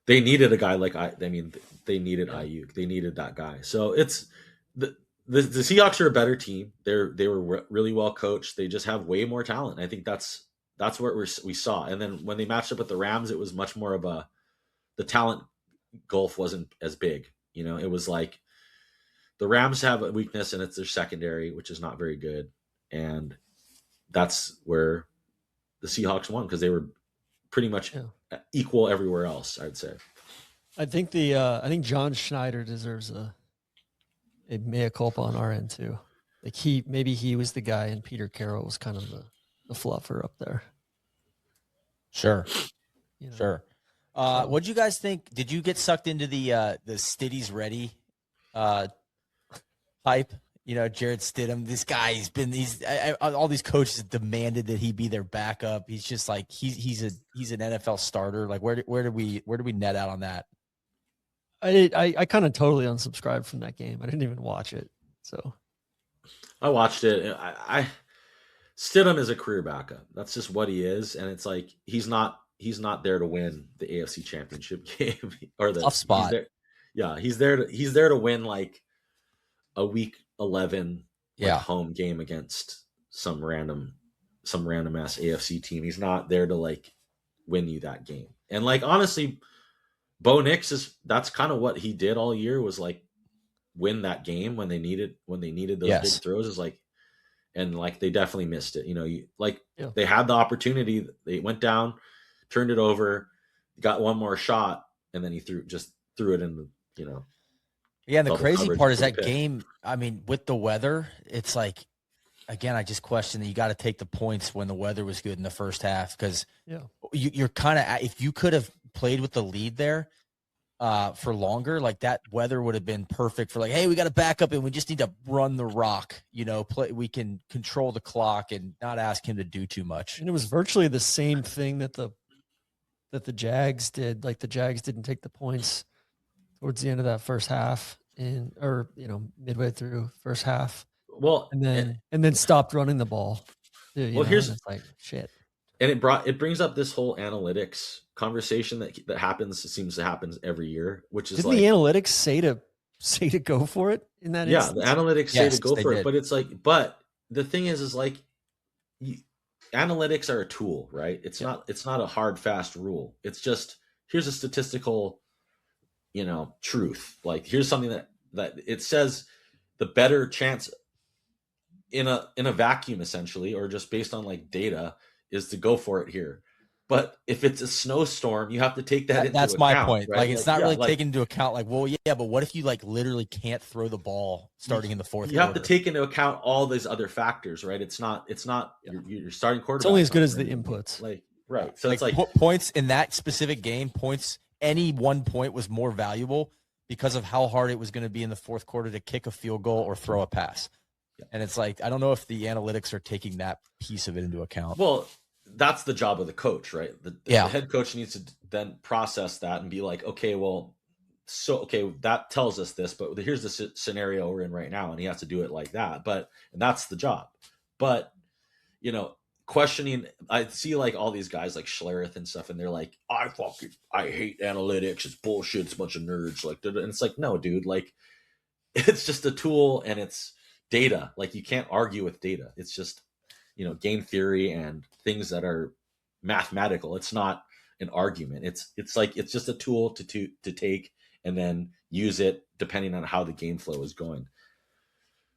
they needed a guy like they needed Ayuk. They needed that guy. So it's the Seahawks are a better team. They were really well coached. They just have way more talent. I think that's what we saw. And then when they matched up with the Rams, it was much more of the talent gulf wasn't as big. You know, it was like the Rams have a weakness, and it's their secondary, which is not very good. And that's where the Seahawks won, because they were pretty much equal everywhere else, I'd say. I think I think John Schneider deserves a mea culpa on our end too. Like maybe he was the guy, and Peter Carroll was kind of the fluffer up there. Sure. You know? Sure. What'd you guys think? Did you get sucked into the Stiddy's ready hype? You know, Jared Stidham, this guy, all these coaches have demanded that he be their backup. He's just like, he's an NFL starter. Like, where do we net out on that? I kind of totally unsubscribed from that game. I didn't even watch it. So I watched it. Stidham is a career backup. That's just what he is. And it's like, he's not there to win the AFC Championship game or the tough spot. He's there to win like a week 11 home game against some random ass AFC team. He's not there to like win you that game. And like, honestly, Bo Nix that's kind of what he did all year, was like win that game when they needed those big throws, is like, and like they definitely missed it. You know, they had the opportunity, they went down, turned it over, got one more shot, and then he threw it in the, you know. Yeah, and the crazy part is that game, I mean, with the weather, it's like, again, I just question that you got to take the points when the weather was good in the first half, because you're kind of, if you could have played with the lead there for longer, like that weather would have been perfect for like, hey, we got to back up and we just need to run the rock, you know, we can control the clock and not ask him to do too much. And it was virtually the same thing that the Jags did. Like the Jags didn't take the points towards the end of that first half, midway through first half. Well, and then stopped running the ball. Here's like shit. And it brings up this whole analytics conversation that happens. It seems to happen every year, which is didn't the analytics say to go for it in that? Yeah, instance? The analytics say to go for it, but it's like, but the thing is like, analytics are a tool, right? It's not a hard fast rule. It's just, here's a statistical, you know, truth. Like, here's something that it says the better chance in a vacuum, essentially, or just based on like data, is to go for it here. But if it's a snowstorm, you have to take that into That's account. my point. Right? Like, it's not really like, taken into account. Like, well, yeah, but what if you like literally can't throw the ball starting in the fourth? You have to take into account all these other factors, right? It's not your starting quarterback. It's only as good as the inputs. Like, right. So like, it's like points in that specific game, points, any 1 point was more valuable because of how hard it was going to be in the fourth quarter to kick a field goal or throw a pass. Yeah. And it's like, I don't know if the analytics are taking that piece of it into account. Well, that's the job of the coach, right? The head coach needs to then process that and be like, okay, well, that tells us this, but here's the scenario we're in right now, and he has to do it like that. And that's the job. But, questioning, I see like all these guys like Schlereth and stuff, and they're like, I hate analytics. It's bullshit. It's a bunch of nerds. Like, and it's like, no, dude, like, it's just a tool and it's data. Like, you can't argue with data. It's just, game theory and things that are mathematical. It's not an argument. It's just a tool to take and then use it depending on how the game flow is going.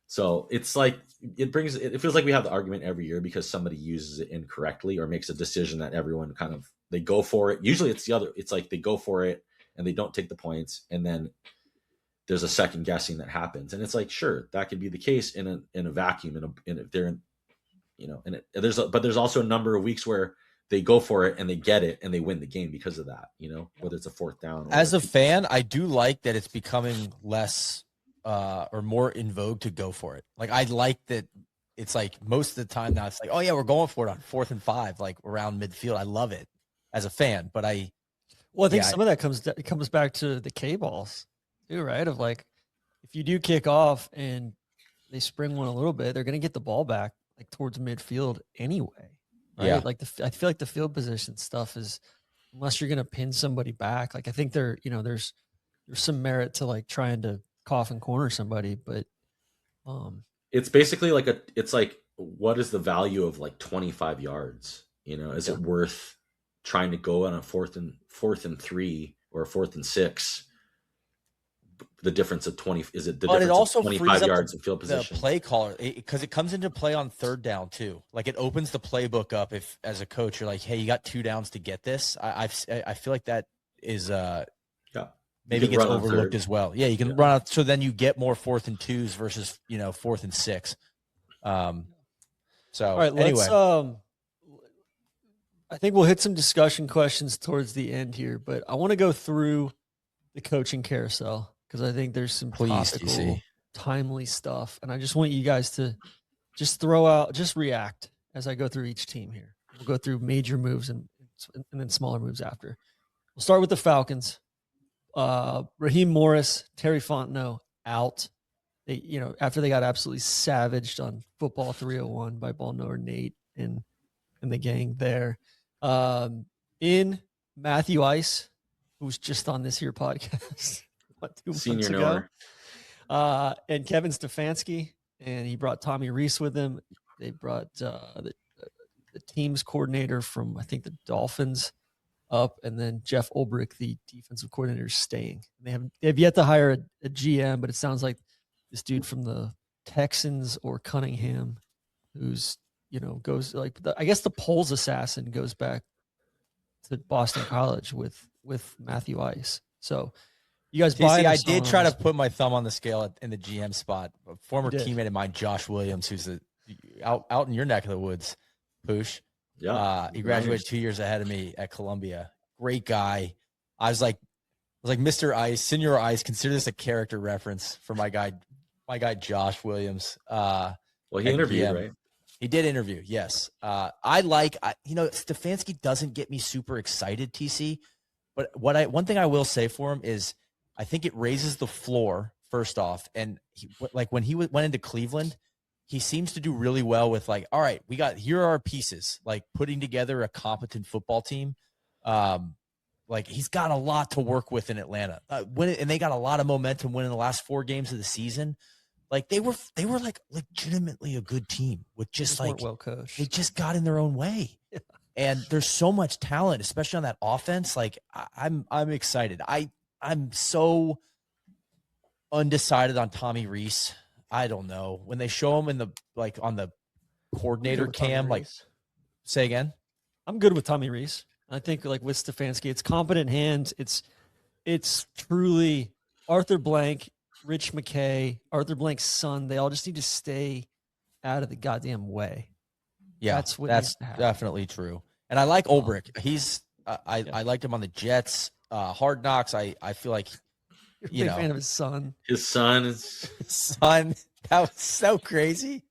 So it's like, it feels like we have the argument every year because somebody uses it incorrectly or makes a decision that everyone they go for it. Usually it's the other, it's like they go for it and they don't take the points, and then there's a second guessing that happens. And it's like, sure, that could be the case in a vacuum, if they're in, but there's also a number of weeks where they go for it and they get it and they win the game because of that, whether it's a fourth down. As a fan, I do like that it's becoming less or more in vogue to go for it. Like, I like that it's like most of the time now it's like, oh yeah, we're going for it on 4th and 5, like around midfield. I love it as a fan, but I think some of that comes back to the K balls too, right? Of like, if you do kick off and they spring one a little bit, they're going to get the ball back like towards midfield anyway. Right? Yeah. Like I feel like the field position stuff is, unless you're going to pin somebody back, like I think there's some merit to like trying to cough and corner somebody, but it's basically like what is the value of like 25 yards? Is it worth trying to go on a 4th and 3 or a 4th and 6? The difference of 20 is it the but difference it also of 25 yards of field position? The play caller, because it comes into play on 3rd down too. Like, it opens the playbook up if, as a coach, you're like, hey, you got 2 downs to get this. I feel like that is maybe gets overlooked as well. Yeah, you can run out, so then you get more 4th and 2s versus 4th and 6. So all right, anyway, I think we'll hit some discussion questions towards the end here, but I want to go through the coaching carousel because I think there's some topical, timely stuff, and I just want you guys to just react as I go through each team here. We'll go through major moves and then smaller moves after. We'll start with the Falcons. Raheem Morris, Terry Fontenot out. They, after they got absolutely savaged on Football 301 by BallKnower Nate and the gang there. In Matthew Ice, who was just on this here podcast 2 months ago. And Kevin Stefanski, and he brought Tommy Reese with him. They brought the team's coordinator from, I think, the Dolphins up, and then Jeff Ulbrich, the defensive coordinator, is staying. They have yet to hire a GM, but it sounds like this dude from the Texans or Cunningham, who's goes like I guess the polls assassin goes back to Boston College with Matthew Ice. So you guys buy? I did try to put my thumb on the scale in the GM spot. A former teammate of mine, Josh Williams, who's out in your neck of the woods, Poosh. Yeah, he graduated 2 years ahead of me at Columbia. Great guy. I was like Mr. Ice, Senior Ice. Consider this a character reference for my guy Josh Williams. Well, he interviewed, right? He did interview, yes. Stefanski doesn't get me super excited, TC. But one thing I will say for him is I think it raises the floor first off. And when he went into Cleveland, he seems to do really well with like, all right, here are our pieces, like putting together a competent football team. Like, he's got a lot to work with in Atlanta. And they got a lot of momentum winning the last 4 games of the season. Like, they were like legitimately a good team with just like well coached. They just got in their own way. Yeah. And there's so much talent, especially on that offense. Like, I'm excited. I'm so undecided on Tommy Reese. I don't know. When they show him on the coordinator cam, like, say again. I'm good with Tommy Reese. I think like with Stefanski, it's competent hands. It's truly Arthur Blank, Rich McKay, Arthur Blank's son. They all just need to stay out of the goddamn way. Yeah, that's what that's needs to happen. definitely true. And I like Ulbrich. He's I liked him on the Jets. Hard Knocks. I feel like You're a big fan of his son. His son is son. That was so crazy.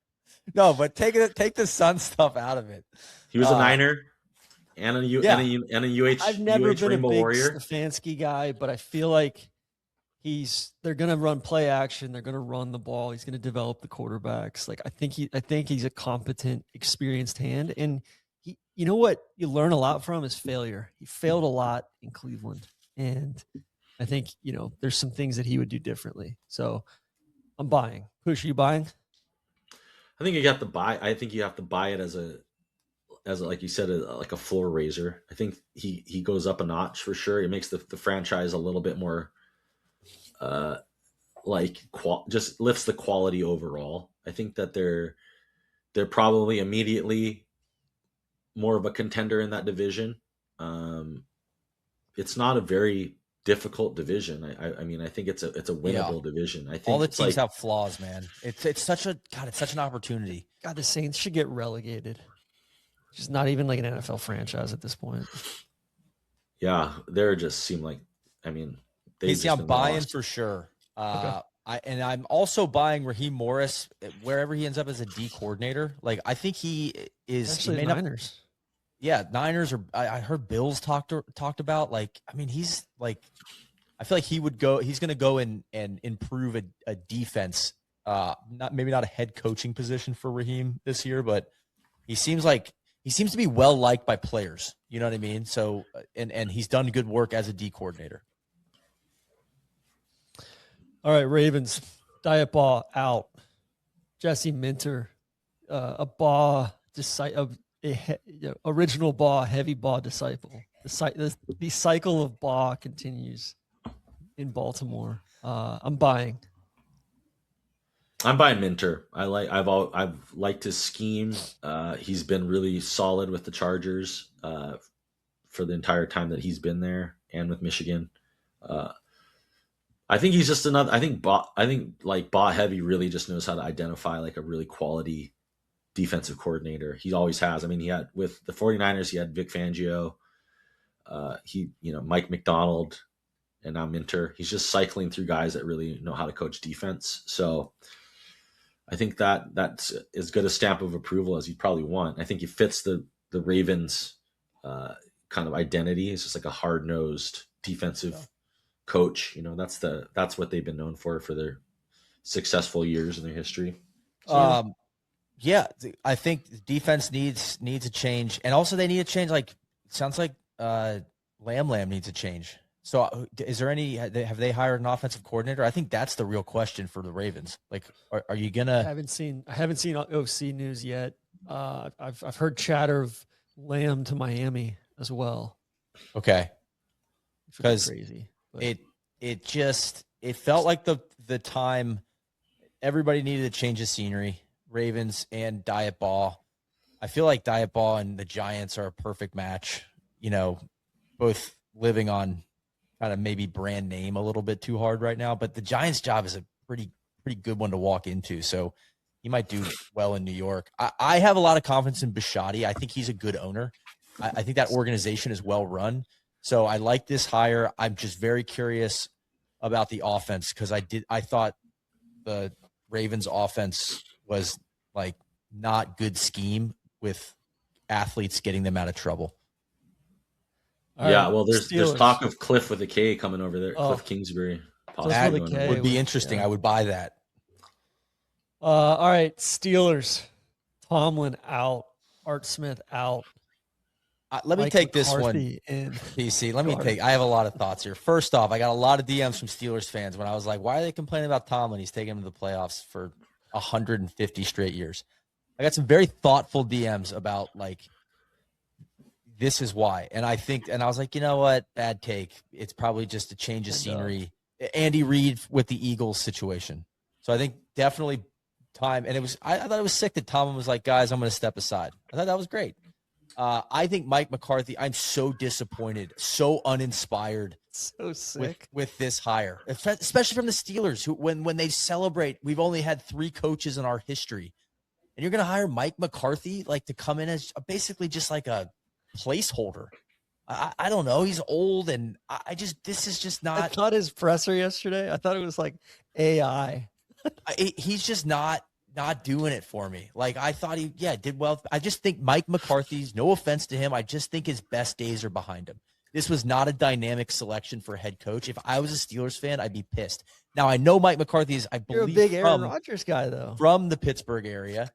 No, but take the son stuff out of it. He was a Niner and a UH. I've never been Rainbow a big Warrior. Stefanski guy, but I feel like they're gonna run play action. They're gonna run the ball. He's gonna develop the quarterbacks. Like I think he's a competent, experienced hand. And you know what you learn a lot from is failure. He failed a lot in Cleveland, and I think there's some things that he would do differently. So I'm buying. Poosh, are you buying? I think you have to buy. I think you have to buy it as a like you said, like a floor raiser. I think he goes up a notch for sure. It makes the franchise a little bit more. Just lifts the quality overall. I think that they're probably immediately more of a contender in that division. It's not a very difficult division. I mean, I think it's a winnable division. I think all the teams have flaws, man. It's such an opportunity. God, the Saints should get relegated. Just not even like an NFL franchise at this point. Yeah, they're just seem like. I mean. I'm buying for sure. Okay. I'm also buying Raheem Morris wherever he ends up as a D coordinator. Like I think he is. Actually, Niners. Niners are. I heard Bills talked about. Like I mean, he's like. I feel like he would go. He's going to go and improve a defense. Maybe not a head coaching position for Raheem this year, but he seems to be well liked by players. You know what I mean? So and he's done good work as a D coordinator. All right, Ravens, Diet Ball out. Jesse Minter, original Baugh, heavy Baugh disciple. The cycle of Baugh continues in Baltimore. I'm buying. I'm buying Minter. I've liked his scheme. He's been really solid with the Chargers for the entire time that he's been there, and with Michigan. I think he's just another. I think Baugh Heavy really just knows how to identify like a really quality defensive coordinator. He always has. I mean, he had with the 49ers, he had Vic Fangio, Mike McDonald, and now Minter. He's just cycling through guys that really know how to coach defense. So I think that's as good a stamp of approval as you probably want. I think he fits the Ravens kind of identity. It's just like a hard-nosed defensive coach. That's what they've been known for their successful years in their history. So, I think defense needs a change, and also they need a change. Like it sounds like Lamb needs a change. So is there have they hired an offensive coordinator? I think that's the real question for the Ravens. Like, are you gonna? I haven't seen OC news yet. I've heard chatter of Lamb to Miami as well. Okay, because crazy. But it felt like the time everybody needed to change the scenery. Ravens and Diet Ball. I feel like Diet Ball and the Giants are a perfect match. Both living on kind of maybe brand name a little bit too hard right now, but the Giants' job is a pretty good one to walk into. So he might do well in New York. I have a lot of confidence in Bisciotti. I think he's a good owner. I think that organization is well run. So I like this hire. I'm just very curious about the offense because I thought the Ravens offense was like not good scheme with athletes getting them out of trouble. Well, there's talk of Cliff with a K coming over there. Cliff Kingsbury. That would be interesting. I would buy that. All right, Steelers. Tomlin out. Art Smith out. Let me take this one, in. PC. I have a lot of thoughts here. First off, I got a lot of DMs from Steelers fans when I was like, why are they complaining about Tomlin? He's taking them to the playoffs for 150 straight years. I got some very thoughtful DMs about like, this is why. And I was like, you know what? Bad take. It's probably just a change of scenery. Andy Reid with the Eagles situation. So I think definitely time. And I thought it was sick that Tomlin was like, guys, I'm going to step aside. I thought that was great. I think Mike McCarthy, I'm so disappointed, so uninspired. So sick with this hire, especially from the Steelers, who when they celebrate, we've only had 3 coaches in our history. And you're going to hire Mike McCarthy like to come in as basically just like a placeholder. I don't know. He's old, and this is just not. I thought his presser yesterday, I thought it was like AI. He's just not doing it for me. Like I thought he did well. I just think Mike McCarthy's, no offense to him, I just think his best days are behind him. This was not a dynamic selection for head coach. If I was a Steelers fan, I'd be pissed. Now I know Mike McCarthy is, I believe, you're a big Aaron Rodgers guy though, from the Pittsburgh area.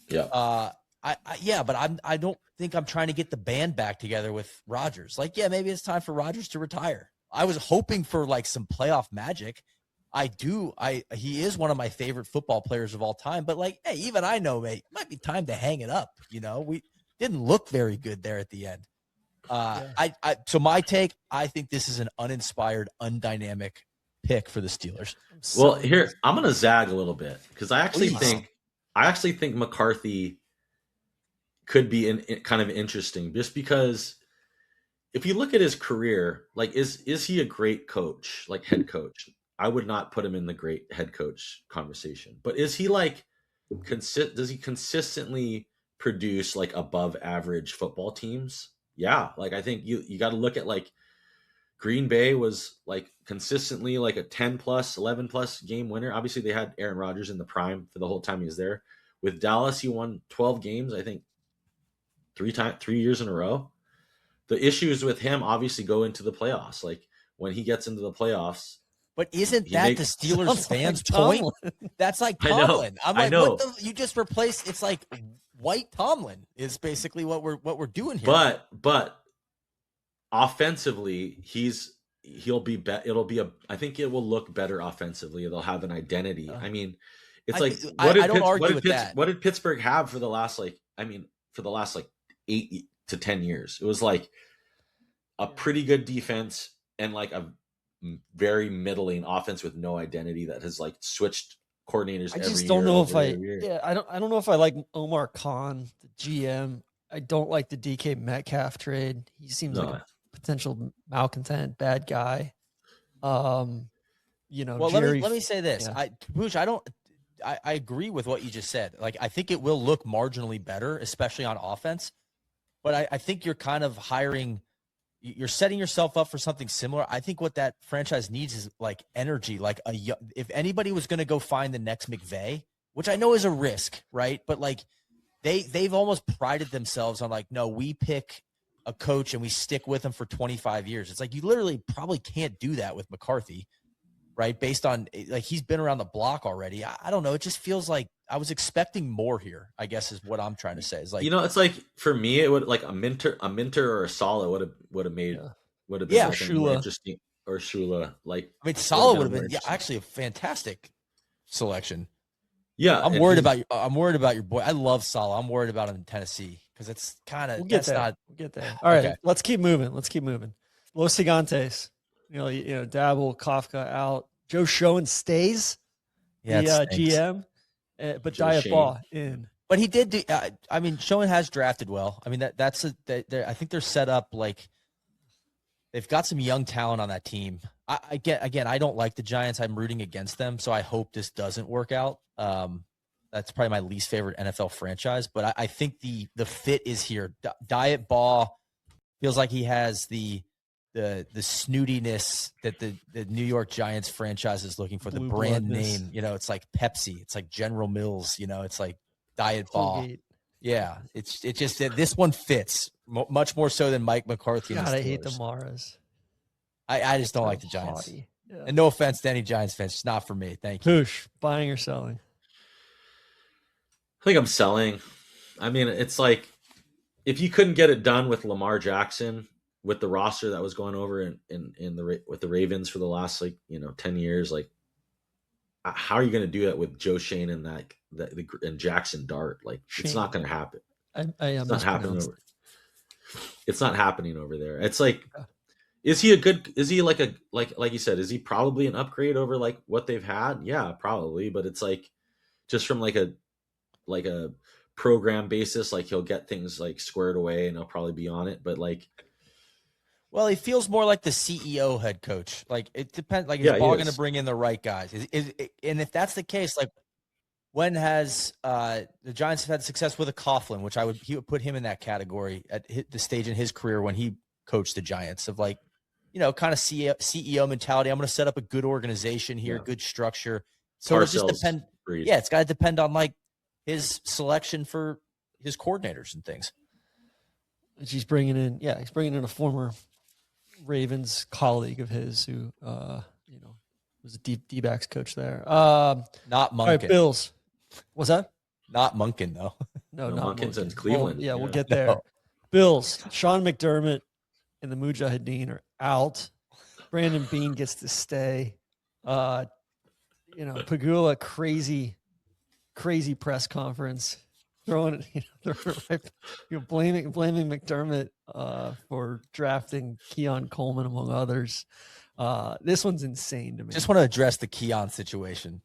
Yeah. But I don't think I'm trying to get the band back together with Rodgers. Like, maybe it's time for Rodgers to retire. I was hoping for like some playoff magic. He is one of my favorite football players of all time, but like, hey, even I know, mate, it might be time to hang it up. We didn't look very good there at the end. So my take, I think this is an uninspired, undynamic pick for the Steelers. Well, here, I'm going to zag a little bit because I actually think McCarthy could be kind of interesting just because if you look at his career, like is he a great coach, like head coach? I would not put him in the great head coach conversation, but is he like does he consistently produce like above average football teams? Yeah. Like I think you got to look at like Green Bay was like consistently like a 10 plus 11 plus game winner. Obviously they had Aaron Rodgers in the prime for the whole time he was there. With Dallas, he won 12 games, I think 3 years in a row. The issues with him obviously go into the playoffs. Like when he gets into the playoffs. But isn't that the Steelers fans' point? That's like Tomlin. I'm like, what you just replaced? It's like white Tomlin is basically what we're doing here. But offensively, he'll be I think it will look better offensively. They'll have an identity. I mean, it's what did Pittsburgh have for the last 8 to 10 years? It was like a pretty good defense and like a very middling offense with no identity that has like switched coordinators. I just don't know if I don't know if I like Omar Khan, the GM. I don't like the DK Metcalf trade. He seems like a potential malcontent bad guy. Well, let me say this. Yeah. Poosh, I agree with what you just said. Like, I think it will look marginally better, especially on offense. But I think you're kind of you're setting yourself up for something similar. I think what that franchise needs is like energy. Like if anybody was going to go find the next McVay, which I know is a risk, right? But like they've almost prided themselves on like, no, we pick a coach and we stick with him for 25 years. It's like you literally probably can't do that with McCarthy. Right. Based on like he's been around the block already. I don't know. It just feels like I was expecting more here, I guess is what I'm trying to say. It's like, it's like for me, it would like a Minter or a Sala would have been like Shula. Interesting, or Shula. Like, I mean, Sala would have been actually a fantastic selection. Yeah. I'm worried about your boy. I love Sala. I'm worried about him in Tennessee because it's kind of, we'll get there. All right. Let's keep moving. Los Gigantes. Dabble, Kafka out. Joe Schoen stays. GM, but Diet Ball in. But he did do. Schoen has drafted well. I mean, I think they're set up like they've got some young talent on that team. I don't like the Giants. I'm rooting against them, so I hope this doesn't work out. That's probably my least favorite NFL franchise, but I think the fit is here. Diet Ball feels like he has the snootiness that the New York Giants franchise is looking for. The brand name, it's like Pepsi, it's like General Mills, it's like Diet Ball. Yeah, it's just that this one fits much more so than Mike McCarthy. God, I hate the Maras. I just don't like the Giants. Yeah. And no offense to any Giants fans, it's not for me. Thank you. Poosh, buying or selling? I think I'm selling. I mean, it's like if you couldn't get it done with Lamar Jackson, with the roster that was going over with the Ravens for the last 10 years, like how are you going to do that with Joe Schoen and and Jackson Dart? Like Shane. It's not going to happen. It's not happening over. It's not happening over there. It's like, is he like you said, is he probably an upgrade over like what they've had? Yeah, probably. But it's like just from like a program basis, like he'll get things like squared away and he'll probably be on it. But like, well, he feels more like the CEO head coach. Like it depends. Like, is Yeah, he Ball is. going to bring in the right guys? And if that's the case, like, when has the Giants have had success with a Coughlin, which he would put him in that category at the stage in his career when he coached the Giants, of like, kind of CEO mentality. I'm going to set up a good organization here, good structure. So it just depend. Breed. Yeah, it's got to depend on like his selection for his coordinators and things. He's bringing in a former Ravens colleague of his who, was a D-backs coach there. Not Munkin. All right, Bills. What's that? Not Munkin, though. No, No, not Munkin's in Munkin. Cleveland. We'll get there. No. Bills. Sean McDermott and the Mujahideen are out. Brandon Bean gets to stay. Pagula, crazy press conference, blaming McDermott for drafting Keon Coleman among others. This one's insane to me. Just want to address the Keon situation.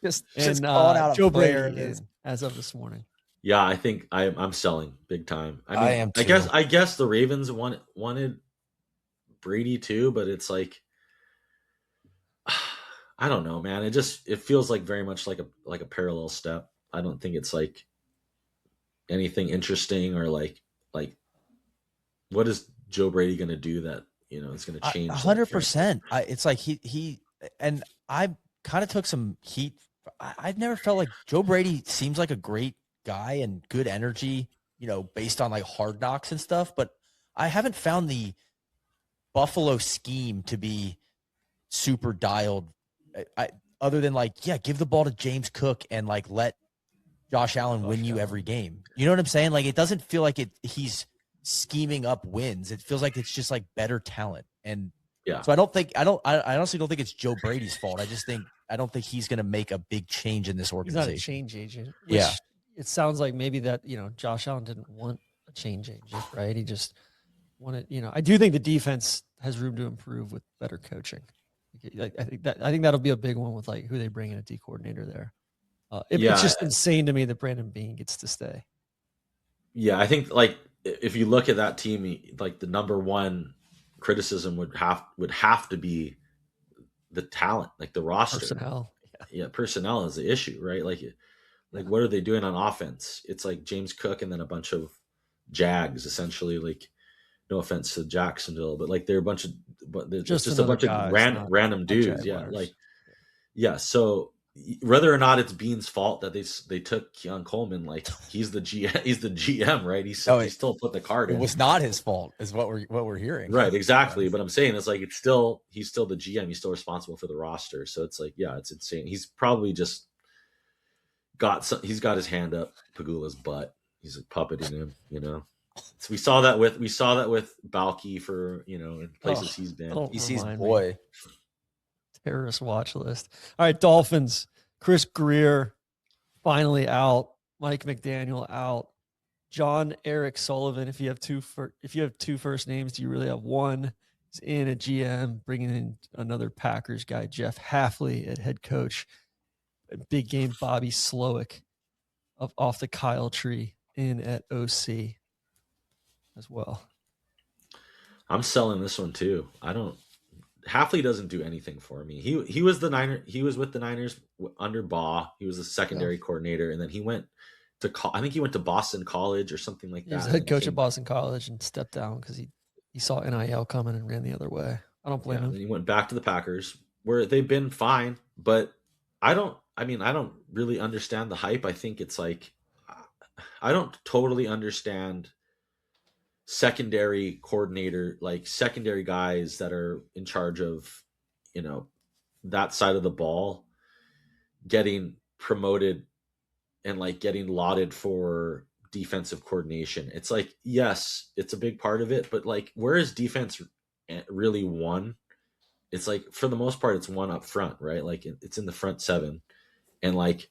just calling out Joe a player Brady is, as of this morning. Yeah, I think I'm selling big time. I am too. I guess the Ravens wanted Brady too, but it's like, I don't know, man. It feels like very much like a parallel step. I don't think it's like anything interesting or like what is Joe Brady going to do that is going to change? 100%. It's like he and I kind of took some heat. I've never felt like Joe Brady seems like a great guy and good energy, based on like Hard Knocks and stuff. But I haven't found the Buffalo scheme to be super dialed. Other than give the ball to James Cook and like let Josh Allen win you every game. You know what I'm saying? Like, it doesn't feel like he's scheming up wins. It feels like it's just like better talent. And so I honestly don't think it's Joe Brady's fault. I don't think he's going to make a big change in this organization. He's not a change agent. Yeah. It sounds like maybe that, Josh Allen didn't want a change agent, right? He just wanted, I do think the defense has room to improve with better coaching. I think that'll be a big one with like who they bring in a D coordinator there. It's just insane to me that Brandon Bean gets to stay. Yeah, I think like if you look at that team, like the number one criticism would have to be the talent, like the roster. Personnel. Yeah, personnel is the issue, right? Like what are they doing on offense? It's like James Cook and then a bunch of Jags, essentially. Like, no offense to Jacksonville, but like they're just a bunch of random dudes. Yeah. So whether or not it's Bean's fault that they took Keon Coleman, like he's the GM, right? He still put the card in. It was not his fault, is what we're hearing. Right, exactly. But I'm saying it's like he's still the GM. He's still responsible for the roster. So it's like, it's insane. He's probably just he's got his hand up Pagula's butt. He's like puppeting him, So we saw that with Balky for in places he's been. He sees boy. Terrorist watch list. All right, Dolphins. Chris Greer finally out. Mike McDaniel out. John Eric Sullivan. If you have two first names, do you really have one? He's in at GM, bringing in another Packers guy, Jeff Hafley at head coach. Big game Bobby Slowick off the Kyle tree in at OC as well. I'm selling this one too. Hafley doesn't do anything for me. He was the Niner. He was with the Niners under Baugh. He was the secondary coordinator, and then he went to I think he went to Boston College or something like that. He was the head coach at Boston College and stepped down because he saw NIL coming and ran the other way. I don't blame him. And he went back to the Packers, where they've been fine, but I don't really understand the hype. I think it's like I don't totally understand secondary coordinator, like secondary guys that are in charge of, that side of the ball getting promoted and like getting lauded for defensive coordination. It's like, yes, it's a big part of it, but like, where is defense really won? It's like, for the most part, it's one up front, right? Like it's in the front seven, and like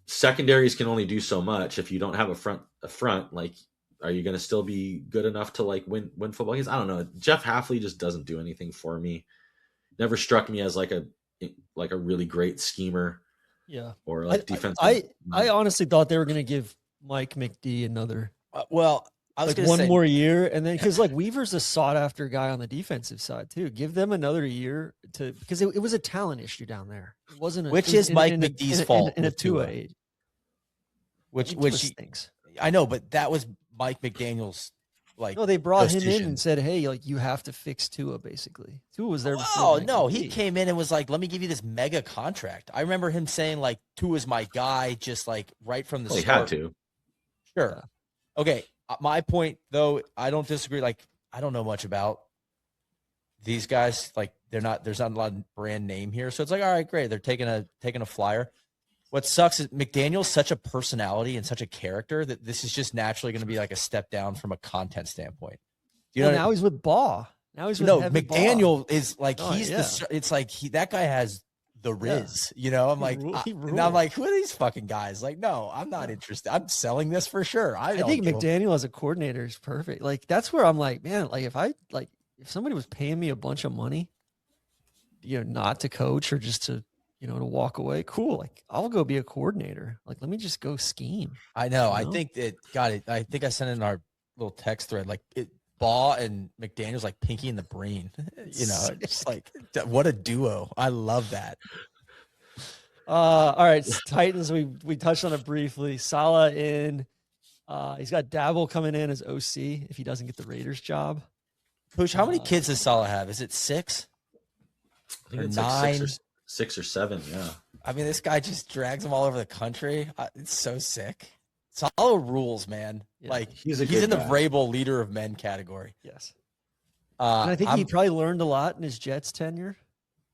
secondaries can only do so much. If you don't have a front, like, are you going to still be good enough to like win football games? I don't know. Jeff Hafley just doesn't do anything for me. Never struck me as like a really great schemer. Yeah. or like defensive. I honestly thought they were going to give Mike McD another. Well, I was like going to one say more year, and then because like Weaver's a sought after guy on the defensive side too. Give them another year because it was a talent issue down there. It wasn't a, which it was is Mike McD's fault in a with Tua. 2A. Which stinks. I know, but that was Mike McDaniel's. Like, no, they brought decision. him in and said, "Hey, like you have to fix Tua." Basically, Tua was there. Oh no, he came in and was like, "Let me give you this mega contract." I remember him saying like, "Tua's my guy," just like right from the start. He had to. Sure. Yeah. Okay. My point, though, I don't disagree. Like, I don't know much about these guys. Like, there's not a lot of brand name here, so it's like, all right, great. They're taking a flyer. What sucks is McDaniel's such a personality and such a character that this is just naturally going to be like a step down from a content standpoint. You know, now he's with Baugh. Now he's with McDaniel Baugh. is like it's like that guy has the Riz. You know, I'm like, I'm like, who are these fucking guys? Like, no, I'm not interested. I'm selling this for sure. I think McDaniel as a coordinator is perfect. Like, that's where I'm like, man, like if somebody was paying me a bunch of money, not to coach or just to, to walk away, cool. Like, I'll go be a coordinator. Like, let me just go scheme. I know. I think that got it. I think I sent in our little text thread, like Baugh and McDaniel's like Pinky in the Brain, just like what a duo. I love that. All right. Titans. We touched on it briefly. Saleh in, he's got Dabble coming in as OC if he doesn't get the Raiders job. Poosh, how many kids does Saleh have? Is it 6? I think it's 9? Like 6 or 7. Yeah. I mean, this guy just drags them all over the country. It's so sick. Saleh rules, man. Yeah. Like he's in the Vrabel leader of men category. Yes. And I think he probably learned a lot in his Jets tenure.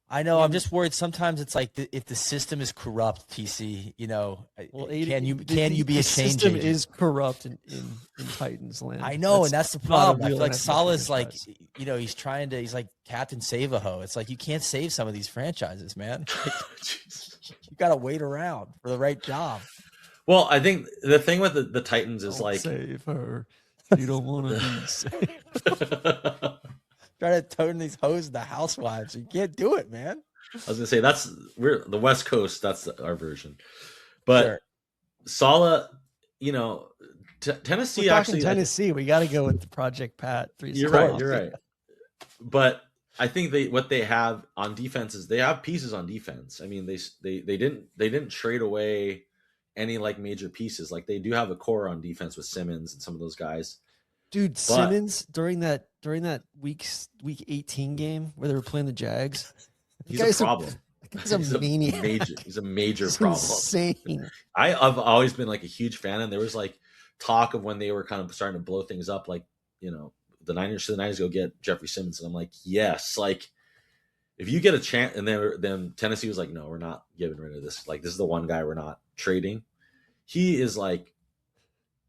I know. I'm just worried. Sometimes it's like if the system is corrupt, TC. Can you be a change system agent? Is corrupt in Titans land. I know, and that's the problem. I feel like Saleh's like, he's like Captain Save-A-Ho. It's like you can't save some of these franchises, man. You got to wait around for the right job. Well, I think the thing with the Titans is like save her. You don't want to be saved. Try to turn these hoes into housewives. You can't do it, man. I was gonna say we're the West Coast. That's our version. But sure. Saleh, Tennessee actually. Tennessee, we got to go with the Project Pat. You're right. But I think what they have on defense is they have pieces on defense. I mean, they didn't trade away any like major pieces. Like they do have a core on defense with Simmons and some of those guys. Dude, Simmons during that week 18 game where they were playing the Jags, he's a problem. He's a maniac. He's a major problem. Insane. I've always been like a huge fan, and there was like talk of when they were kind of starting to blow things up, like the Niners go get Jeffrey Simmons, and I'm like, yes, like if you get a chance, and then Tennessee was like, no, we're not getting rid of this. Like this is the one guy we're not trading. He is like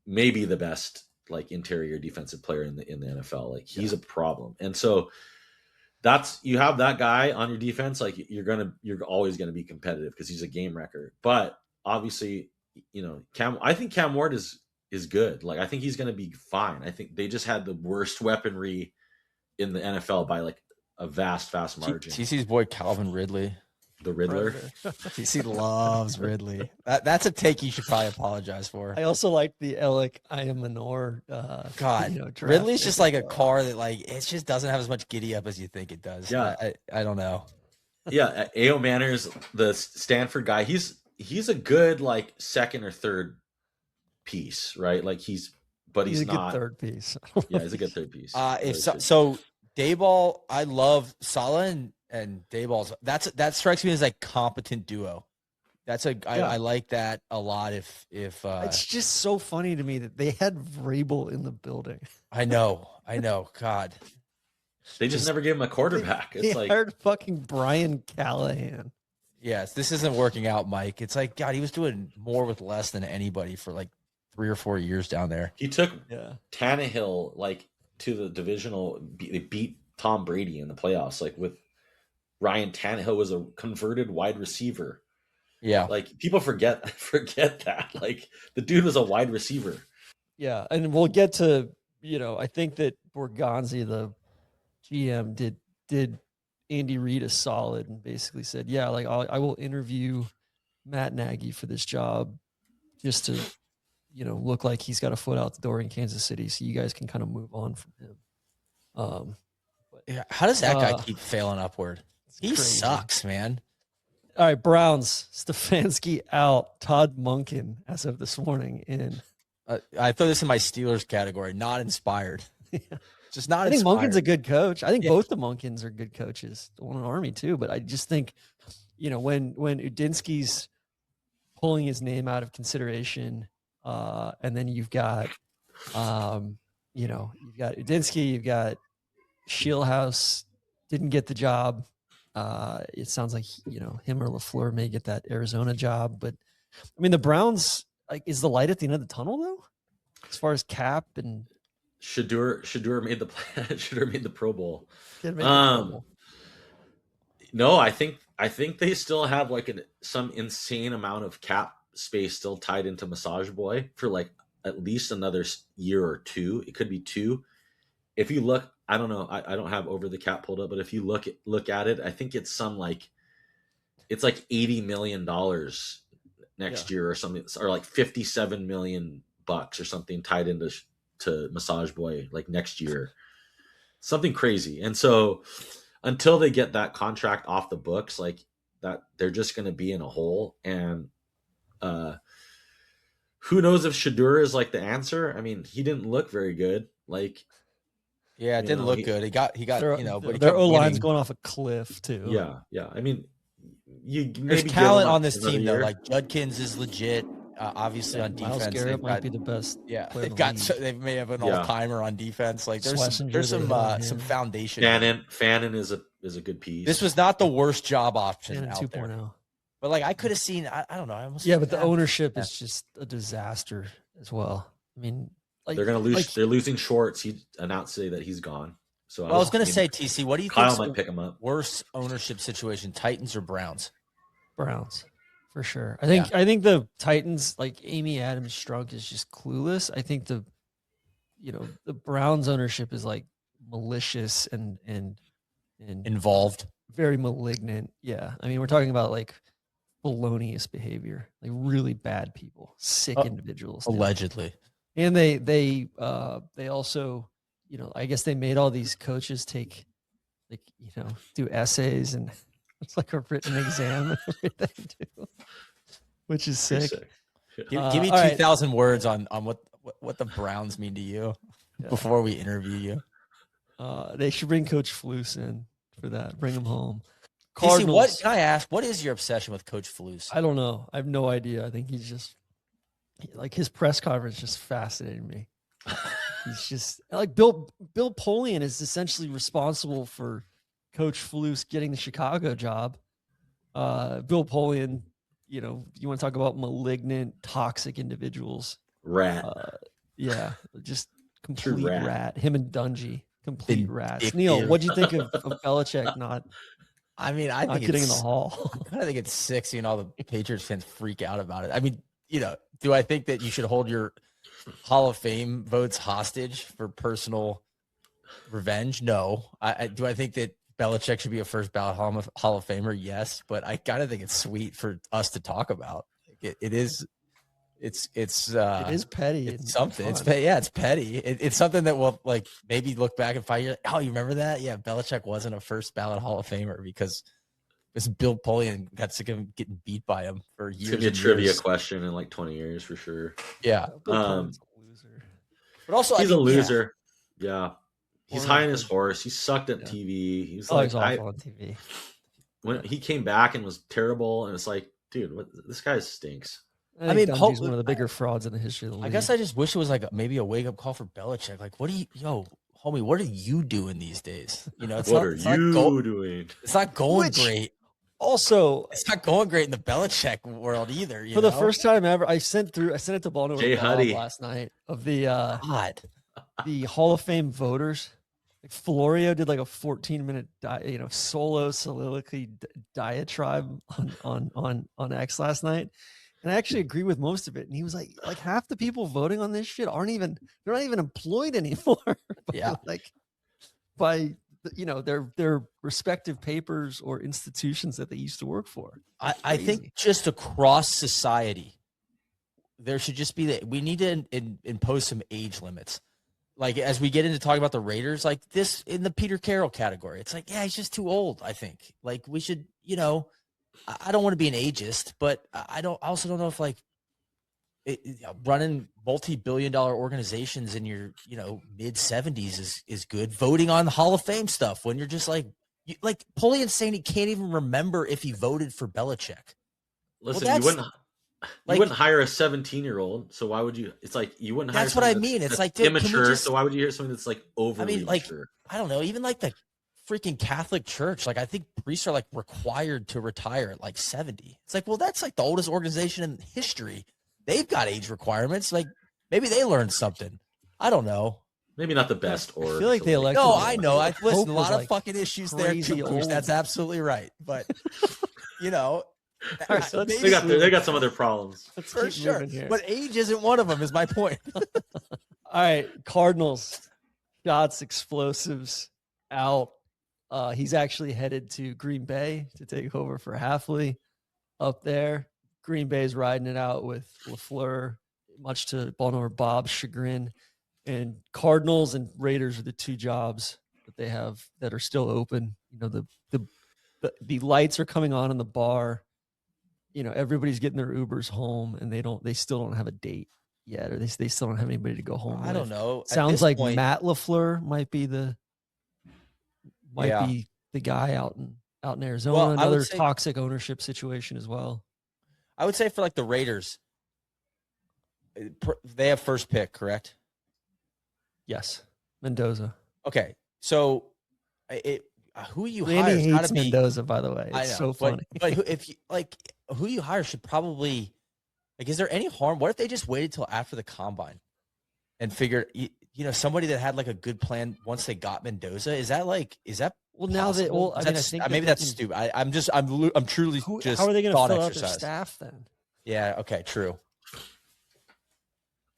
maybe the best like interior defensive player in the NFL. Like he's a problem. And so you have that guy on your defense. Like you're always going to be competitive because he's a game wrecker. But obviously, I think Cam Ward is good. Like I think he's going to be fine. I think they just had the worst weaponry in the NFL by like a vast margin. TC's boy Calvin Ridley. The Riddler. TC loves Ridley. That's a take you should probably apologize for. I also like the Alec Ayamanor. God, Ridley's just like a car that like it just doesn't have as much giddy up as you think it does. Yeah, I don't know. Yeah, A.O. Manners, the Stanford guy. He's a good like second or third piece, right? Like he's not a good third piece. Yeah, he's a good third piece. So Dayball, I love Saleh and Dayball's. That strikes me as like competent duo. I like that a lot. If it's just so funny to me that they had Vrabel in the building. I know. God, they just never gave him a quarterback. It's like hired fucking Brian Callahan. Yes, this isn't working out, Mike. It's like God, he was doing more with less than anybody for like 3 or 4 years down there. He took Tannehill like to the divisional. They beat Tom Brady in the playoffs, like with. Ryan Tannehill was a converted wide receiver. Yeah. Like people forget that. Like the dude was a wide receiver. Yeah. And we'll get to, I think that Borgonzi, the GM, did Andy Reid a solid and basically said, yeah, like I will interview Matt Nagy for this job just to, look like he's got a foot out the door in Kansas City, so you guys can kind of move on from him. Yeah, how does that guy keep failing upward? He crazy. Sucks, man. All right, Browns, Stefanski out. Todd Monken, as of this morning, in. I throw this in my Steelers category, not inspired. Yeah. Just not I think inspired. Monken's a good coach. I think both the Monkins are good coaches. The one in Army, too. But I just think, when Udinsky's pulling his name out of consideration, and then you've got, you've got Udinsky, you've got Shieldhouse didn't get the job. It sounds like, him or LaFleur may get that Arizona job. But, I mean, the Browns, is the light at the end of the tunnel, though? As far as cap and... Shador made the Pro Bowl. No, I think they still have some insane amount of cap space still tied into Massage Boy for at least another year or two. It could be 2. If you look, I don't know, I don't have over the cap pulled up, but if you look at it, I think it's it's $80 million next year or something, or $57 million or something tied into to Massage Boy next year, something crazy. And so until they get that contract off the books, that, they're just going to be in a hole. And who knows if Shador is the answer? I mean, he didn't look very good. Yeah, it didn't look good. He got but their O-line's going off a cliff too. Yeah. I mean, there's talent on this team though. Judkins is legit. Obviously on defense, Miles Garrett might be the best. Yeah, they may have an all-timer on defense. There's some foundation. Fannin is a good piece. This was not the worst job option Fannin out 2.0. there. But I could have seen. I don't know. But the ownership is just a disaster as well. I mean, they're gonna lose. They're losing Schwartz. He announced today that he's gone. So I was gonna say, TC, what do you Kyle think? Might pick him up. Worst ownership situation: Titans or Browns? Browns, for sure. I think the Titans, Amy Adams Strunk, is just clueless. I think the Browns ownership is malicious and involved, very malignant. Yeah, I mean, we're talking about felonious behavior, really bad people, sick individuals, allegedly. And they also, I guess they made all these coaches take, do essays, and it's a written exam and everything too, which is sick. Give me 2,000 words on what the Browns mean to you before we interview you. They should bring Coach Flus in for that. Bring him home. TC, can I ask? What is your obsession with Coach Flus? I don't know. I have no idea. I think he's just his press conference just fascinated me. He's just Bill Polian is essentially responsible for Coach Flus getting the Chicago job. Bill Polian, you want to talk about malignant, toxic individuals. Rat. Just complete rat. Him and Dungy, complete rats. Neil, what'd you think of Belichick not? I mean, I think getting in the hall. I think it's sick seeing all the Patriots fans freak out about it. I mean, do I think that you should hold your Hall of Fame votes hostage for personal revenge? No. Do I think that Belichick should be a first ballot Hall of Famer? Yes, but I kind of think it's sweet for us to talk about. It is petty. It's something. It's petty. It's something that will maybe look back in 5 years. Oh, you remember that? Yeah, Belichick wasn't a first ballot Hall of Famer because Bill Polian got sick of getting beat by him for years. It's gonna be a trivia question in 20 years for sure. Yeah. But also, he's a loser. Yeah. He's high on his horse. He sucked at TV. He's awful on TV. When he came back and was terrible, and it's dude, this guy stinks. I mean, he's one of the bigger frauds in the history of the league. I guess I just wish it was maybe a wake up call for Belichick. What homie, what are you doing these days? What are you doing? It's not going great. Also, it's not going great in the Belichick world either. For the first time ever, I sent it to BallKnowers last night of the Hall of Fame voters. Florio did a 14-minute solo soliloquy diatribe on X last night. And I actually agree with most of it. And he was like half the people voting on this shit they're not even employed anymore. By their respective papers or institutions that they used to work for. I think just across society, there should just be we need to impose some age limits. Like as we get into talking about the Raiders, like this in the Peter Carroll category, it's like, yeah, he's just too old. I think like we should, I don't want to be an ageist, but I also don't know if like running multi-billion-dollar organizations in your, mid-70s is good. Voting on Hall of Fame stuff when you're just like Polian's saying he can't even remember if he voted for Belichick. Listen, you wouldn't hire a 17-year-old, so why would you? It's like you wouldn't hire. That's what I mean. It's like immature. So why would you hear something that's like overly mature? I don't know. Even like the freaking Catholic Church, like I think priests are like required to retire at like 70. It's like, well, that's like the oldest organization in history. They've got age requirements. Like maybe they learned something. I don't know. Maybe not the best. I feel like they elected. No, I know. I listen. A lot of like fucking issues there. That's absolutely right. But Right, so they got some other problems for sure. But age isn't one of them. Is my point. All right, Cardinals, shots, explosives out. He's actually headed to Green Bay to take over for Halfley up there. Green Bay's riding it out with LaFleur, much to BallKnower Bob's chagrin. And Cardinals and Raiders are the two jobs that they have that are still open. The lights are coming on in the bar. Everybody's getting their Ubers home, and they still don't have a date yet, or they still don't have anybody to go home. I don't know. Sounds like Matt LaFleur might be the guy out in Arizona. Well, another toxic ownership situation as well. I would say for like the Raiders, they have first pick, correct? Yes, Mendoza. Okay, so who you Randy hire hates Mendoza, by the way. It's so funny. But if you who you hire should probably is there any harm? What if they just waited till after the combine and figured somebody that had like a good plan once they got Mendoza? Is that well now that I think maybe that's stupid. I'm truly just how are they going to fill out their staff then? Yeah. Okay. True.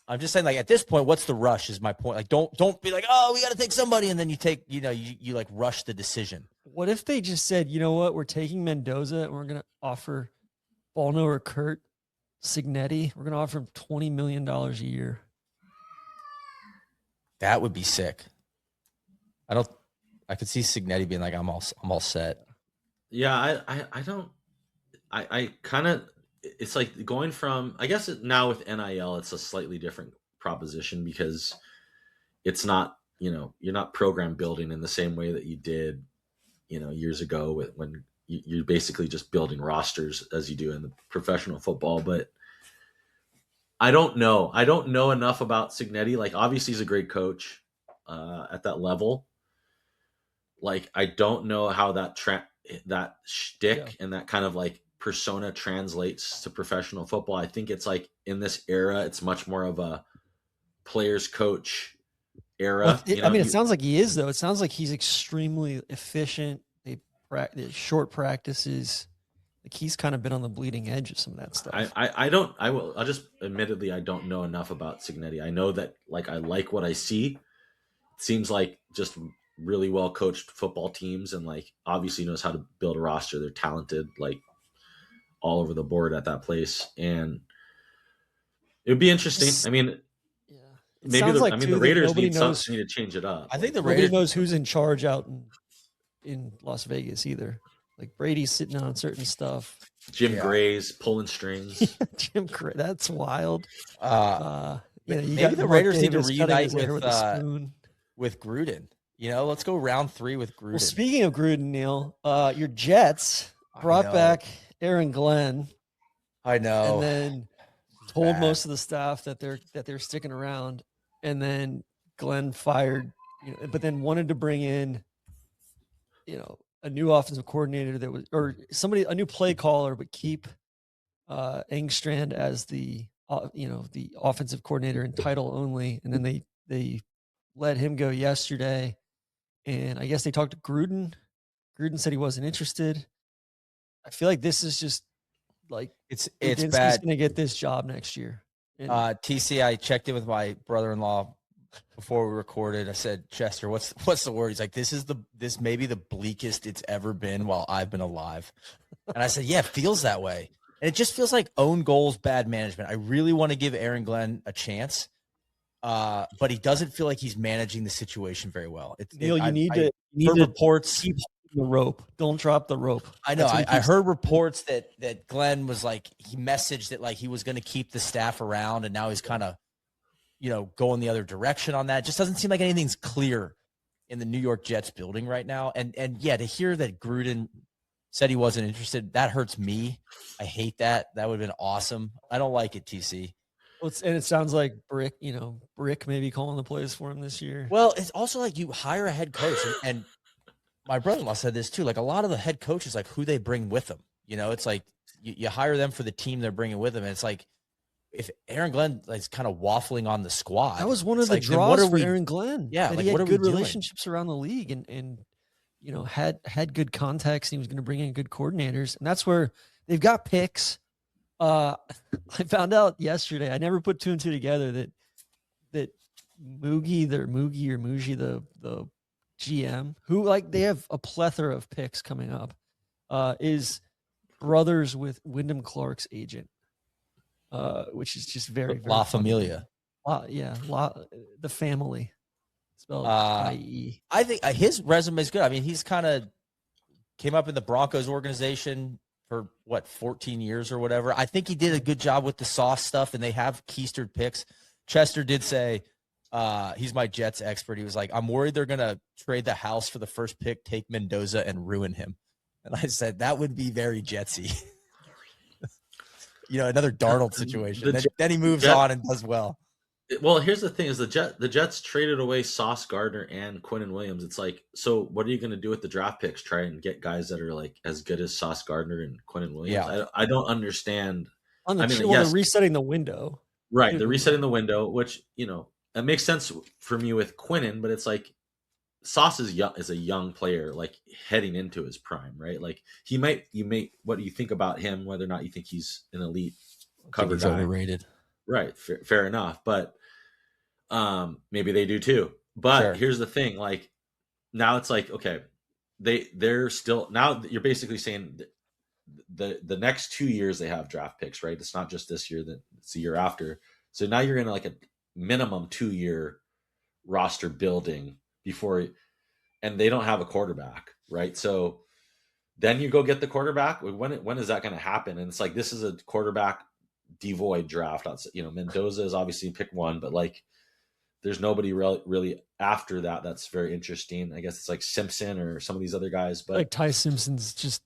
I'm just saying, like, at this point, what's the rush is my point. Like, don't be like, oh, we got to take somebody. And then you take, you like rush the decision. What if they just said, you know what, we're taking Mendoza and we're going to offer BallKnower Kurt Signetti. We're going to offer him $20 million a year. That would be sick. I could see Signetti being like, I'm all set. Yeah. I kind of, it's like going from, I guess now with NIL, it's a slightly different proposition because it's not, you're not program building in the same way that you did, years ago when you're basically just building rosters as you do in the professional football. But I don't know enough about Signetti. Like, obviously he's a great coach at that level. Like, I don't know how that shtick and that kind of like persona translates to professional football. I think it's like in this era, it's much more of a players coach era. Well, it sounds like he is though. It sounds like he's extremely efficient. They practice short practices. Like he's kind of been on the bleeding edge of some of that stuff. I'll just admittedly, I don't know enough about Signetti. I know that I like what I see. It seems like just really well coached football teams and obviously knows how to build a roster. They're talented, all over the board at that place, and it would be interesting. I mean, maybe the Raiders need something to change it up. I think the Raiders knows who's in charge out in Las Vegas either. Like Brady's sitting on certain stuff. Jim Gray's pulling strings. Jim Gray, that's wild. Maybe the Raiders need to reunite with Gruden. Let's go round 3 with Gruden. Well, speaking of Gruden, Neil, your Jets brought back Aaron Glenn. I know. And then told most of the staff that they're sticking around. And then Glenn fired, but then wanted to bring in, a new offensive coordinator a new play caller, but keep Engstrand as the offensive coordinator in title only. And then they let him go yesterday. And I guess they talked to Gruden. Gruden said he wasn't interested. I feel like this is just it's bad. He's going to get this job next year. TC, I checked in with my brother-in-law before we recorded. I said, Chester, what's the word? He's like, this may be the bleakest it's ever been while I've been alive. And I said, yeah, it feels that way. And it just feels like own goals, bad management. I really want to give Aaron Glenn a chance, but he doesn't feel like he's managing the situation very well. Neil, you need to reports. Keep the rope. Don't drop the rope. I know. I heard reports that Glenn was like, he messaged that like he was going to keep the staff around, and now he's kind of, going the other direction on that. It just doesn't seem like anything's clear in the New York Jets building right now. And yeah, to hear that Gruden said he wasn't interested, that hurts me. I hate that. That would have been awesome. I don't like it, TC. Well, and it sounds like Brick maybe calling the plays for him this year. Well, it's also like you hire a head coach, and my brother-in-law said this too. Like a lot of the head coaches, like who they bring with them. It's like you hire them for the team they're bringing with them. And it's like if Aaron Glenn is kind of waffling on the squad, that was one of the draws for Aaron Glenn. Yeah, that he had good relationships around the league and had good contacts. And he was going to bring in good coordinators, and that's where they've got picks. I found out yesterday. I never put two and two together that Mugi, the GM, who they have a plethora of picks coming up, is brothers with Wyndham Clark's agent, which is just very, very La Familia. The family. Spelled IE. I think his resume is good. I mean, he's kind of came up in the Broncos organization for 14 years or whatever. I think he did a good job with the sauce stuff, and they have keistered picks. Chester did say, he's my Jets expert. He was like, I'm worried they're going to trade the house for the first pick, take Mendoza, and ruin him. And I said, that would be very Jetsy. Another Darnold situation. Then he moves on and does well. Well, here's the thing: is the Jets traded away Sauce Gardner and Quinnen Williams. It's like, so what are you going to do with the draft picks? Try and get guys that are like as good as Sauce Gardner and Quinnen Williams? Yeah. I don't understand. They're resetting the window, right? They're resetting the window, which it makes sense for me with Quinnen, but it's like Sauce is a young player, like heading into his prime, right? Like what do you think about him? Whether or not you think he's an elite cover guy, overrated, right? Fair enough, but maybe they do too. But sure. Here's the thing: like now it's like, okay, they're still, now you're basically saying the next 2 years they have draft picks, right? It's not just this year; that it's the year after. So now you're in like a minimum 2-year roster building before, and they don't have a quarterback, right? So then you go get the quarterback. When is that going to happen? And it's like, this is a quarterback devoid draft. Mendoza is obviously pick one, but like there's nobody really after that. That's very interesting. I guess it's like Simpson or some of these other guys, but like Ty Simpson's just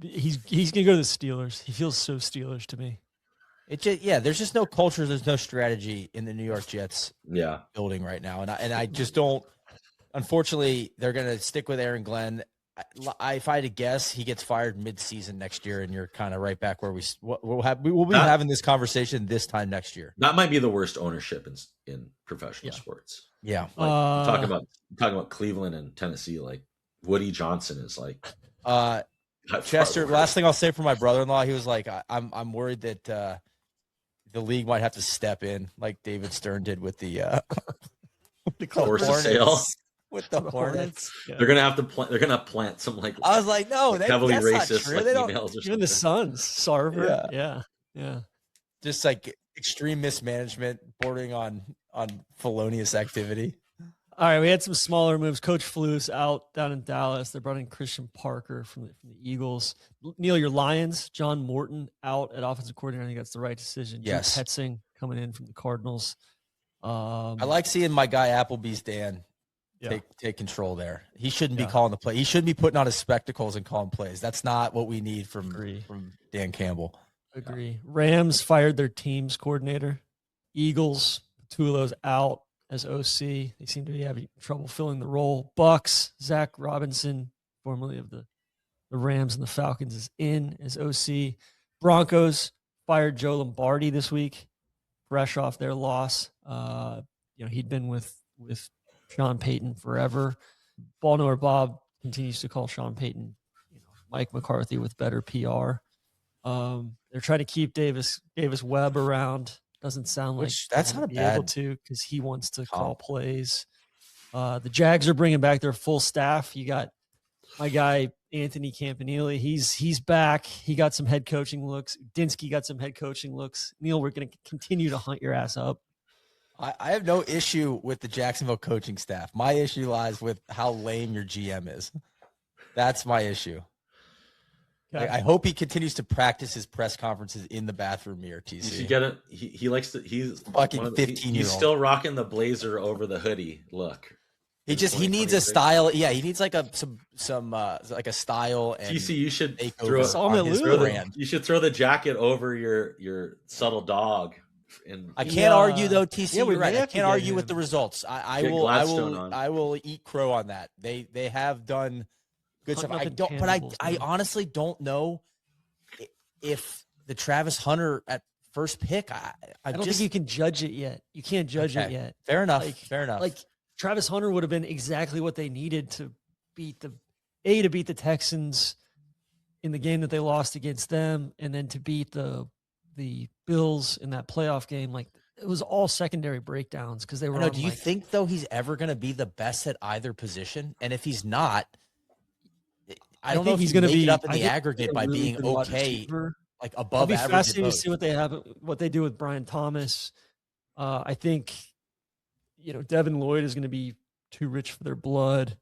he's gonna go to the Steelers. He feels so Steelers to me. There's just no culture. There's no strategy in the New York Jets building right now. And I just don't, unfortunately, they're going to stick with Aaron Glenn. If I had to guess, he gets fired mid-season next year, and you're kind of right back where we'll be having this conversation this time next year. That might be the worst ownership in professional sports. Yeah. Talking about Cleveland and Tennessee, like Woody Johnson is like, Chester, last thing I'll say for my brother-in-law, he was like, I'm worried that the league might have to step in like David Stern did with the horse sale. With the Hornets. Yeah. They're gonna have to plant. They're gonna plant some like. I was like, no, heavily racist like emails or even the Suns, Sarver. Yeah. Just like extreme mismanagement, bordering on felonious activity. All right, we had some smaller moves. Coach Flus out down in Dallas. They brought in Christian Parker from the Eagles. Neil, your Lions, John Morton out at offensive coordinator. I think that's the right decision. Yes. Drew Petzing coming in from the Cardinals. I like seeing my guy Applebee's Dan take control there. He shouldn't be calling the play. He shouldn't be putting on his spectacles and calling plays. That's not what we need from Dan Campbell. Agree. Rams fired their teams coordinator. Eagles, Tulo's out as OC. They seem to be having trouble filling the role. Bucks, Zach Robinson, formerly of the Rams and the Falcons, is in as OC. Broncos fired Joe Lombardi this week, fresh off their loss. He'd been with Sean Payton forever. BallKnower Bob continues to call Sean Payton, Mike McCarthy with better PR. They're trying to keep Davis Webb around. Doesn't sound like that's not a be able bad to because he wants to comp. call plays. The Jags are bringing back their full staff. You got my guy Anthony Campanile. He's back. He got some head coaching looks. Dinsky got some head coaching looks. Neil, we're going to continue to hunt your ass up. I have no issue with the Jacksonville coaching staff. My issue lies with how lame your GM is. That's my issue. Okay. I hope he continues to practice his press conferences in the bathroom mirror, TC. You should get it. He likes to. He's fucking 15-year-old. He's still rocking the blazer over the hoodie. Look, he needs a style. Yeah, he needs like some like a style. And TC, you should throw You should throw the jacket over your subtle dog. And I can't argue though, TC. Yeah, you're right. I can't argue with the results. I will eat crow on that. They have done good stuff. I honestly don't know if the Travis Hunter at first pick. I don't think you can judge it yet. You can't judge it yet. Fair enough. Fair enough. Like Travis Hunter would have been exactly what they needed to beat the Texans in the game that they lost against them, and then to beat the Bills in that playoff game. Like it was all secondary breakdowns because they were. Do you think though he's ever going to be the best at either position? And if he's not, I don't know if he's going to be up in the aggregate by being okay, like above average. It'll be fascinating to see what they do with Brian Thomas. I think, Devin Lloyd is going to be too rich for their blood.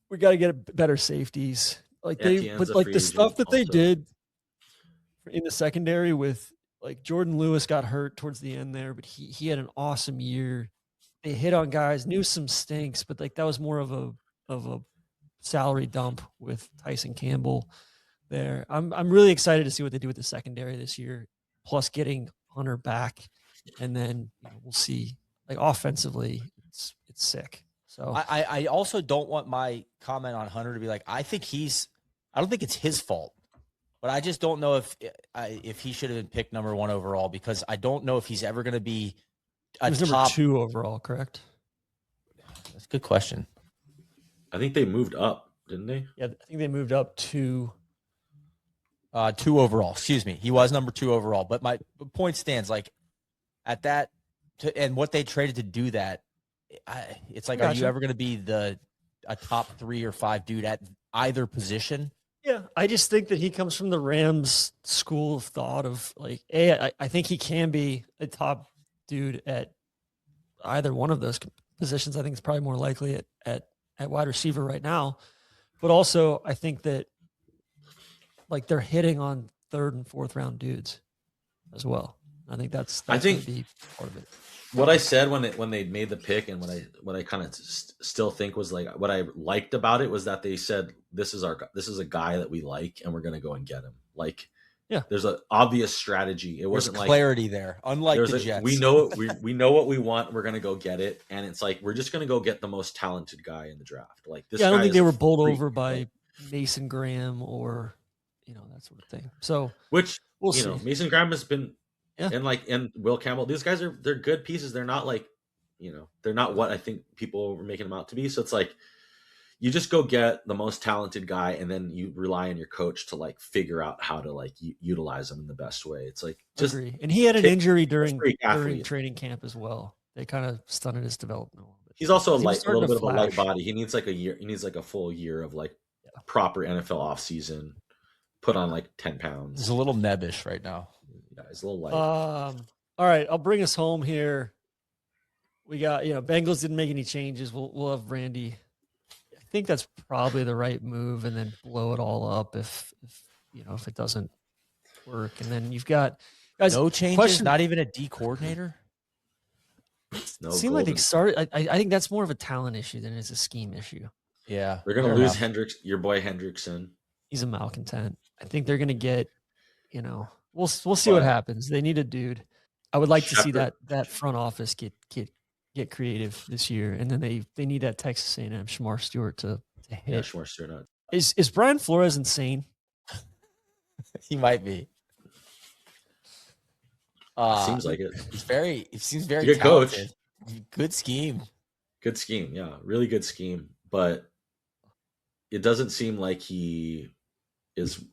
We got to get better safeties. The stuff that they did in the secondary with like Jordan Lewis got hurt towards the end there, but he had an awesome year. They hit on guys. Newsome stinks, but like that was more of a salary dump with Tyson Campbell there. I'm really excited to see what they do with the secondary this year, plus getting Hunter back, and then we'll see. Like offensively, it's sick. So I also don't want my comment on Hunter to be like I don't think it's his fault. But I just don't know if he should have been picked number 1 overall, because I don't know if he's ever going to be he was top number 2 overall, correct? That's a good question. I think they moved up, didn't they? Yeah, I think they moved up to 2 overall. Excuse me. He was number 2 overall. But my point stands, like at that, and what they traded to do that, it's like, are you ever going to be a top 3 or 5 dude at either position? Yeah, I just think that he comes from the Rams school of thought of like, I think he can be a top dude at either one of those positions. I think it's probably more likely at wide receiver right now. But also, I think that like they're hitting on 3rd and 4th round dudes as well. I think that's going to be part of it. What I said when they made the pick, and what I kind of still think was like what I liked about it was that they said this is a guy that we like and we're going to go and get him. Like, yeah, there's an obvious strategy. There's clarity there, unlike the Jets. We know what we want. We're going to go get it, and it's like we're just going to go get the most talented guy in the draft. Like this. Yeah, I don't think they were bowled over by Mason Graham or that sort of thing. So we'll see. Mason Graham has been. Yeah. And Will Campbell, these guys they're good pieces. They're not like, they're not what I think people were making them out to be. So it's like, you just go get the most talented guy, and then you rely on your coach to like figure out how to like utilize them in the best way. It's like just agree. And he had an injury during training camp as well. They kind of stunted his development a little bit. He's also a little bit of a light body. He needs like a year. He needs like a full year of like proper NFL offseason. Put on like 10 pounds. He's a little nebbish right now. Yeah, he's a little light. All right, I'll bring us home here. We got, Bengals didn't make any changes. We'll have Randy. I think that's probably the right move, and then blow it all up if it doesn't work. And then you've got guys. No changes. Not even a D coordinator. Seemed like they started. I think that's more of a talent issue than it's a scheme issue. Yeah, they're gonna lose your boy Hendrickson. He's a malcontent. I think they're gonna get. We'll see what happens. They need a dude. I would like to see that front office get creative this year, and then they need that Texas A&M Shamar Stewart to hit. Yeah, Shamar Stewart. Is Brian Flores insane? He might be. Seems like it. It seems very good talented. Coach. Good scheme. Good scheme. Yeah, really good scheme. But it doesn't seem like he is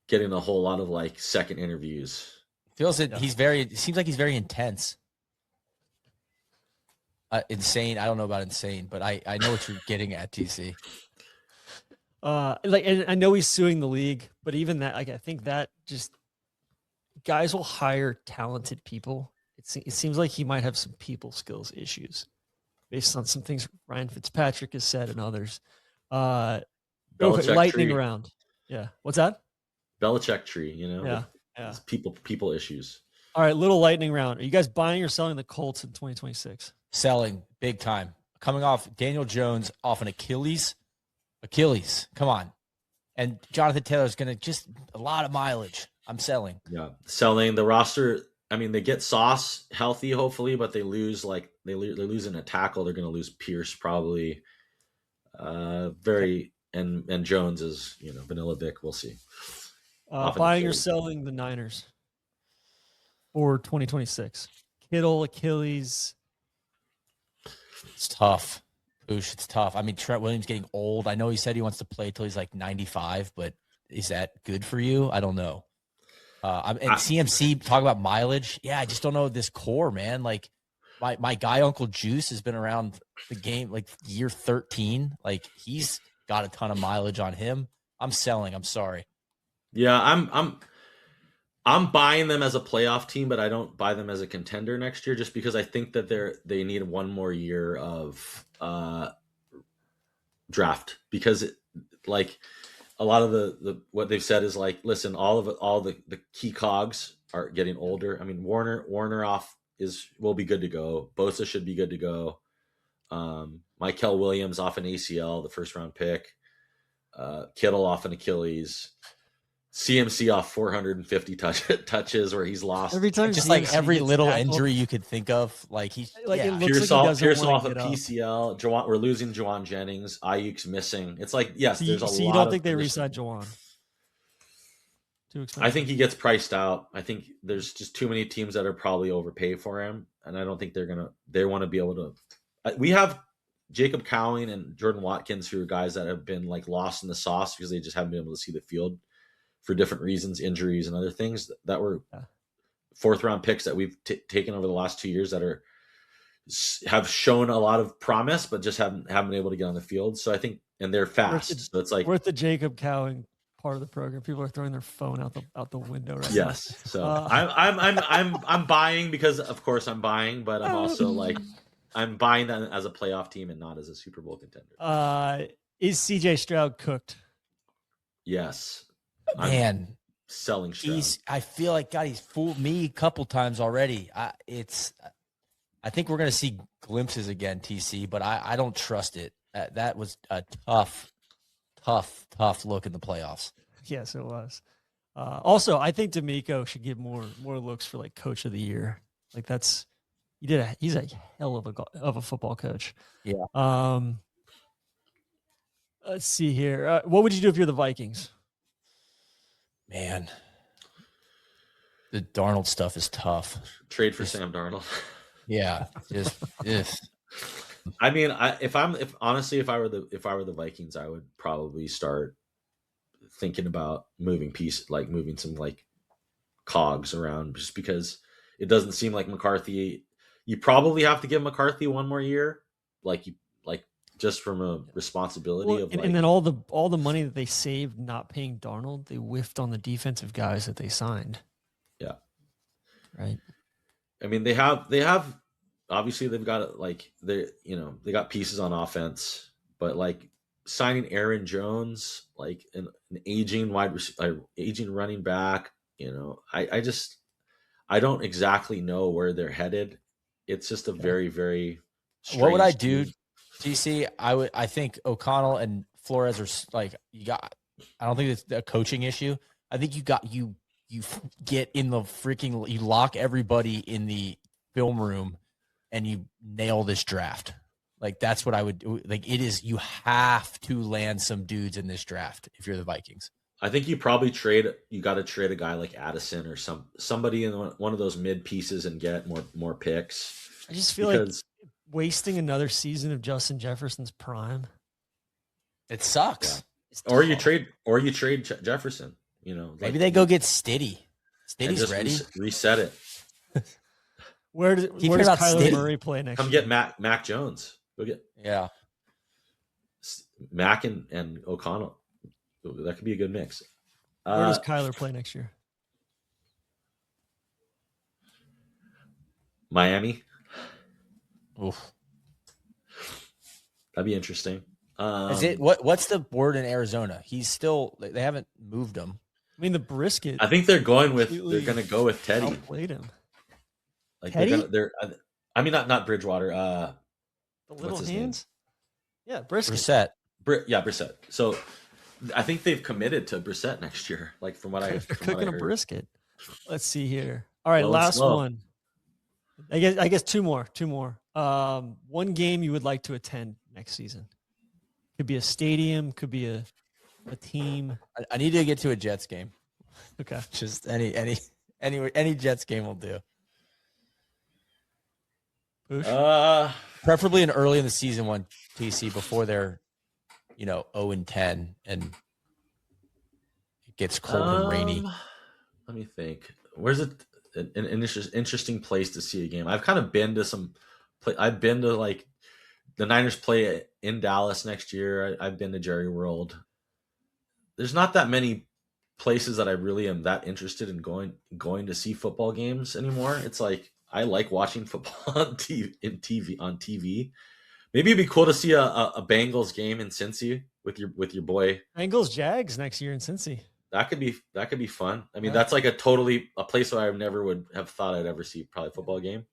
getting a whole lot of like second interviews. Feels that it seems like he's very intense. Insane. I don't know about insane, but I know what you're getting at, TC. And I know he's suing the league, but even that, like, I think that just guys will hire talented people. It seems like he might have some people skills issues based on some things Ryan Fitzpatrick has said and others. Lightning tree. round. Yeah. What's that? Belichick tree, you know? Yeah. People issues. All right, little lightning round. Are you guys buying or selling the Colts in 2026? Selling big time. Coming off Daniel Jones off an Achilles. Come on. And Jonathan Taylor's going to just a lot of mileage. I'm selling. Yeah. Selling the roster. I mean, they get Sauce healthy, hopefully, but they lose they're losing a tackle. They're going to lose Pierce probably. And Jones is, Vanilla Vic. We'll see. Buying or selling the Niners for 2026? Kittle, Achilles. It's tough. Poosh, it's tough. I mean, Trent Williams getting old. I know he said he wants to play till he's like 95, but is that good for you? I don't know. And CMC, talk about mileage. Yeah, I just don't know this core, man. Like my guy, Uncle Juice, has been around the game like year 13. Like he's got a ton of mileage on him. I'm selling. I'm sorry. Yeah, I'm buying them as a playoff team, but I don't buy them as a contender next year just because I think that they need one more year of draft because a lot of the what they've said is like, listen, all the key cogs are getting older. I mean, Warner will be good to go. Bosa should be good to go. Michael Williams off an ACL, the first round pick. Kittle off an Achilles. CMC off 450 touches where he's lost. Every time, just like every little injury you could think of, like he's Pierce off a PCL. We're losing Juwan Jennings. Ayuk's missing. It's like there's a lot. So you don't think they re-signed Juwan? Too expensive. I think he gets priced out. I think there's just too many teams that are probably overpay for him, and I don't think they want to be able to. We have Jacob Cowing and Jordan Watkins, who are guys that have been like lost in the sauce because they just haven't been able to see the field for different reasons, injuries and other things that were fourth round picks that we've taken over the last 2 years that have shown a lot of promise, but just haven't been able to get on the field. So I think, and they're fast. So it's like worth the Jacob Cowing part of the program. People are throwing their phone out the window right now. Yes. So I'm buying because of course I'm buying, but I'm also like, I'm buying that as a playoff team and not as a Super Bowl contender. Is CJ Stroud cooked? Yes. Man, I'm selling Stroud. I feel like God, he's fooled me a couple times already. I think we're gonna see glimpses again, TC, but I don't trust it. That was a tough look in the playoffs. Yes, it was. Also, I think D'Amico should get more looks for like coach of the year. Like he's a hell of a football coach. Yeah. Let's see here. What would you do if you're the Vikings? Man, the Darnold stuff is tough. Trade for Sam Darnold. Yeah, just. I mean, if I were the Vikings, I would probably start thinking about moving some like cogs around, just because it doesn't seem like McCarthy. You probably have to give McCarthy one more year, just from a responsibility and then all the money that they saved not paying Darnold, they whiffed on the defensive guys that they signed. Yeah, right. I mean, they have obviously they've got they got pieces on offense, but like signing Aaron Jones, like an aging aging running back, I don't exactly know where they're headed. It's just a very, very strange What would I do, team. TC? I think O'Connell and Flores are like, I don't think it's a coaching issue. I think you get in the you lock everybody in the film room and you nail this draft. Like that's what I would do. Like you have to land some dudes in this draft if you're the Vikings. I think you got to trade a guy like Addison or somebody in one of those mid pieces and get more picks. I just feel like wasting another season of Justin Jefferson's prime. It sucks. Yeah. Or you trade Jefferson, maybe they go get Stiddy. Stady's ready. Reset it. Where does Kyler Murray play next year? Come get Mac Jones. Go get Mac and O'Connell. That could be a good mix. Where does Kyler play next year? Miami. Oof. That'd be interesting. What's the board in Arizona? They haven't moved him. I mean, the brisket. I think they're going to go with Teddy. Outplayed him. Like Teddy? I mean, not Bridgewater. The little hands. Yeah, Brisket. Brissett. Brissett. So I think they've committed to Brissett next year. Like from what they're cooking a brisket. Let's see here. All right, last one. I guess two more. One game you would like to attend next season. Could be a stadium. Could be a team. I need to get to a Jets game. Okay. Just any Jets game will do. Poosh? Preferably an early in the season one, TC, before they're 0-10 and it gets cold and rainy. Let me think. Where's it? An interesting place to see a game. I've kind of been to I've been to like the Niners play in Dallas next year. I've been to Jerry World. There's not that many places that I really am that interested in going to see football games anymore. It's like I like watching football on TV. Maybe it'd be cool to see a Bengals game in Cincy with your boy. Bengals Jags next year in Cincy. That could be fun. I mean, that's like a place where I never would have thought I'd ever see probably a football game.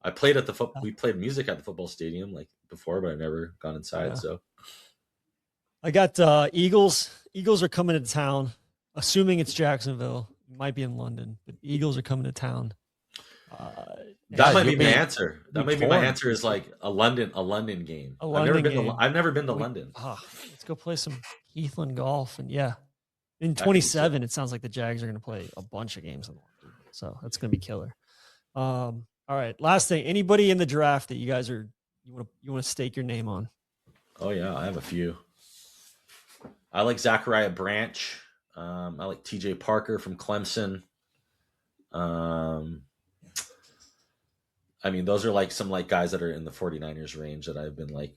I played we played music at the football stadium like before, but I've never gone inside. Yeah. So I got Eagles. Eagles are coming to town, assuming it's Jacksonville. It might be in London, but Eagles are coming to town. That might be my answer. That might be my answer is like a London game. I've never been to London. Let's go play some Heathland golf. And in 27, it sounds like the Jags are going to play a bunch of games in London. So that's going to be killer. All right. Last thing, anybody in the draft that you guys you want to stake your name on? Oh yeah. I have a few. I like Zachariah Branch. I like TJ Parker from Clemson. I mean, those are like some guys that are in the 49ers range that I've been like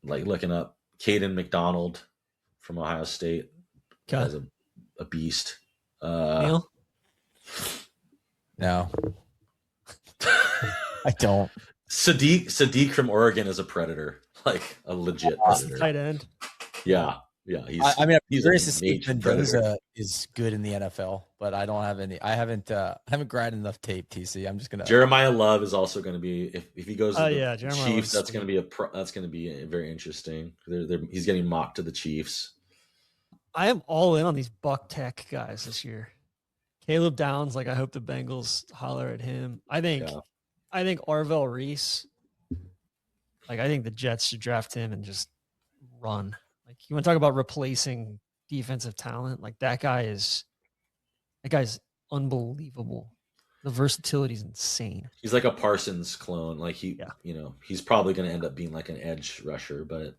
looking up. Caden McDonald from Ohio State as a beast. Neil? No, I don't. Sadiq from Oregon is a predator, like a legit predator. Tight end. Yeah. I'm curious to see if Mendoza is good in the NFL, but I don't have any. I haven't grinded enough tape. TC. I'm just gonna. Jeremiah Love is also going to be if he goes to the Jeremiah Chiefs. That's going to be very interesting. He's getting mocked to the Chiefs. I am all in on these Buck Tech guys this year. Caleb Downs, I hope the Bengals holler at him. I think Arvell Reese. I think the Jets should draft him and just run. You want to talk about replacing defensive talent? That guy's unbelievable. The versatility is insane. He's like a Parsons clone. He's probably going to end up being like an edge rusher, but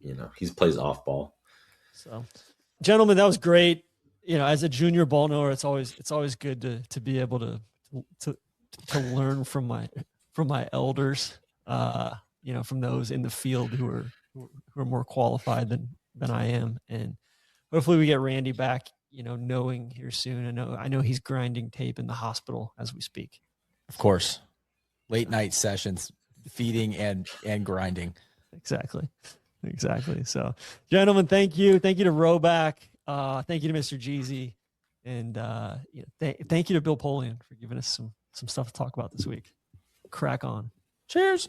he plays off ball. So, gentlemen, that was great. As a junior ball knower, it's always good to be able to learn from my elders. From those in the field who are more qualified than I am, and hopefully we get Randy back. Knowing here soon. I know he's grinding tape in the hospital as we speak. Of course, late night sessions, feeding and grinding. Exactly. So, gentlemen, thank you to Roback. Thank you to Mr. Jeezy, and thank you to Bill Polian for giving us some stuff to talk about this week. Crack on. Cheers.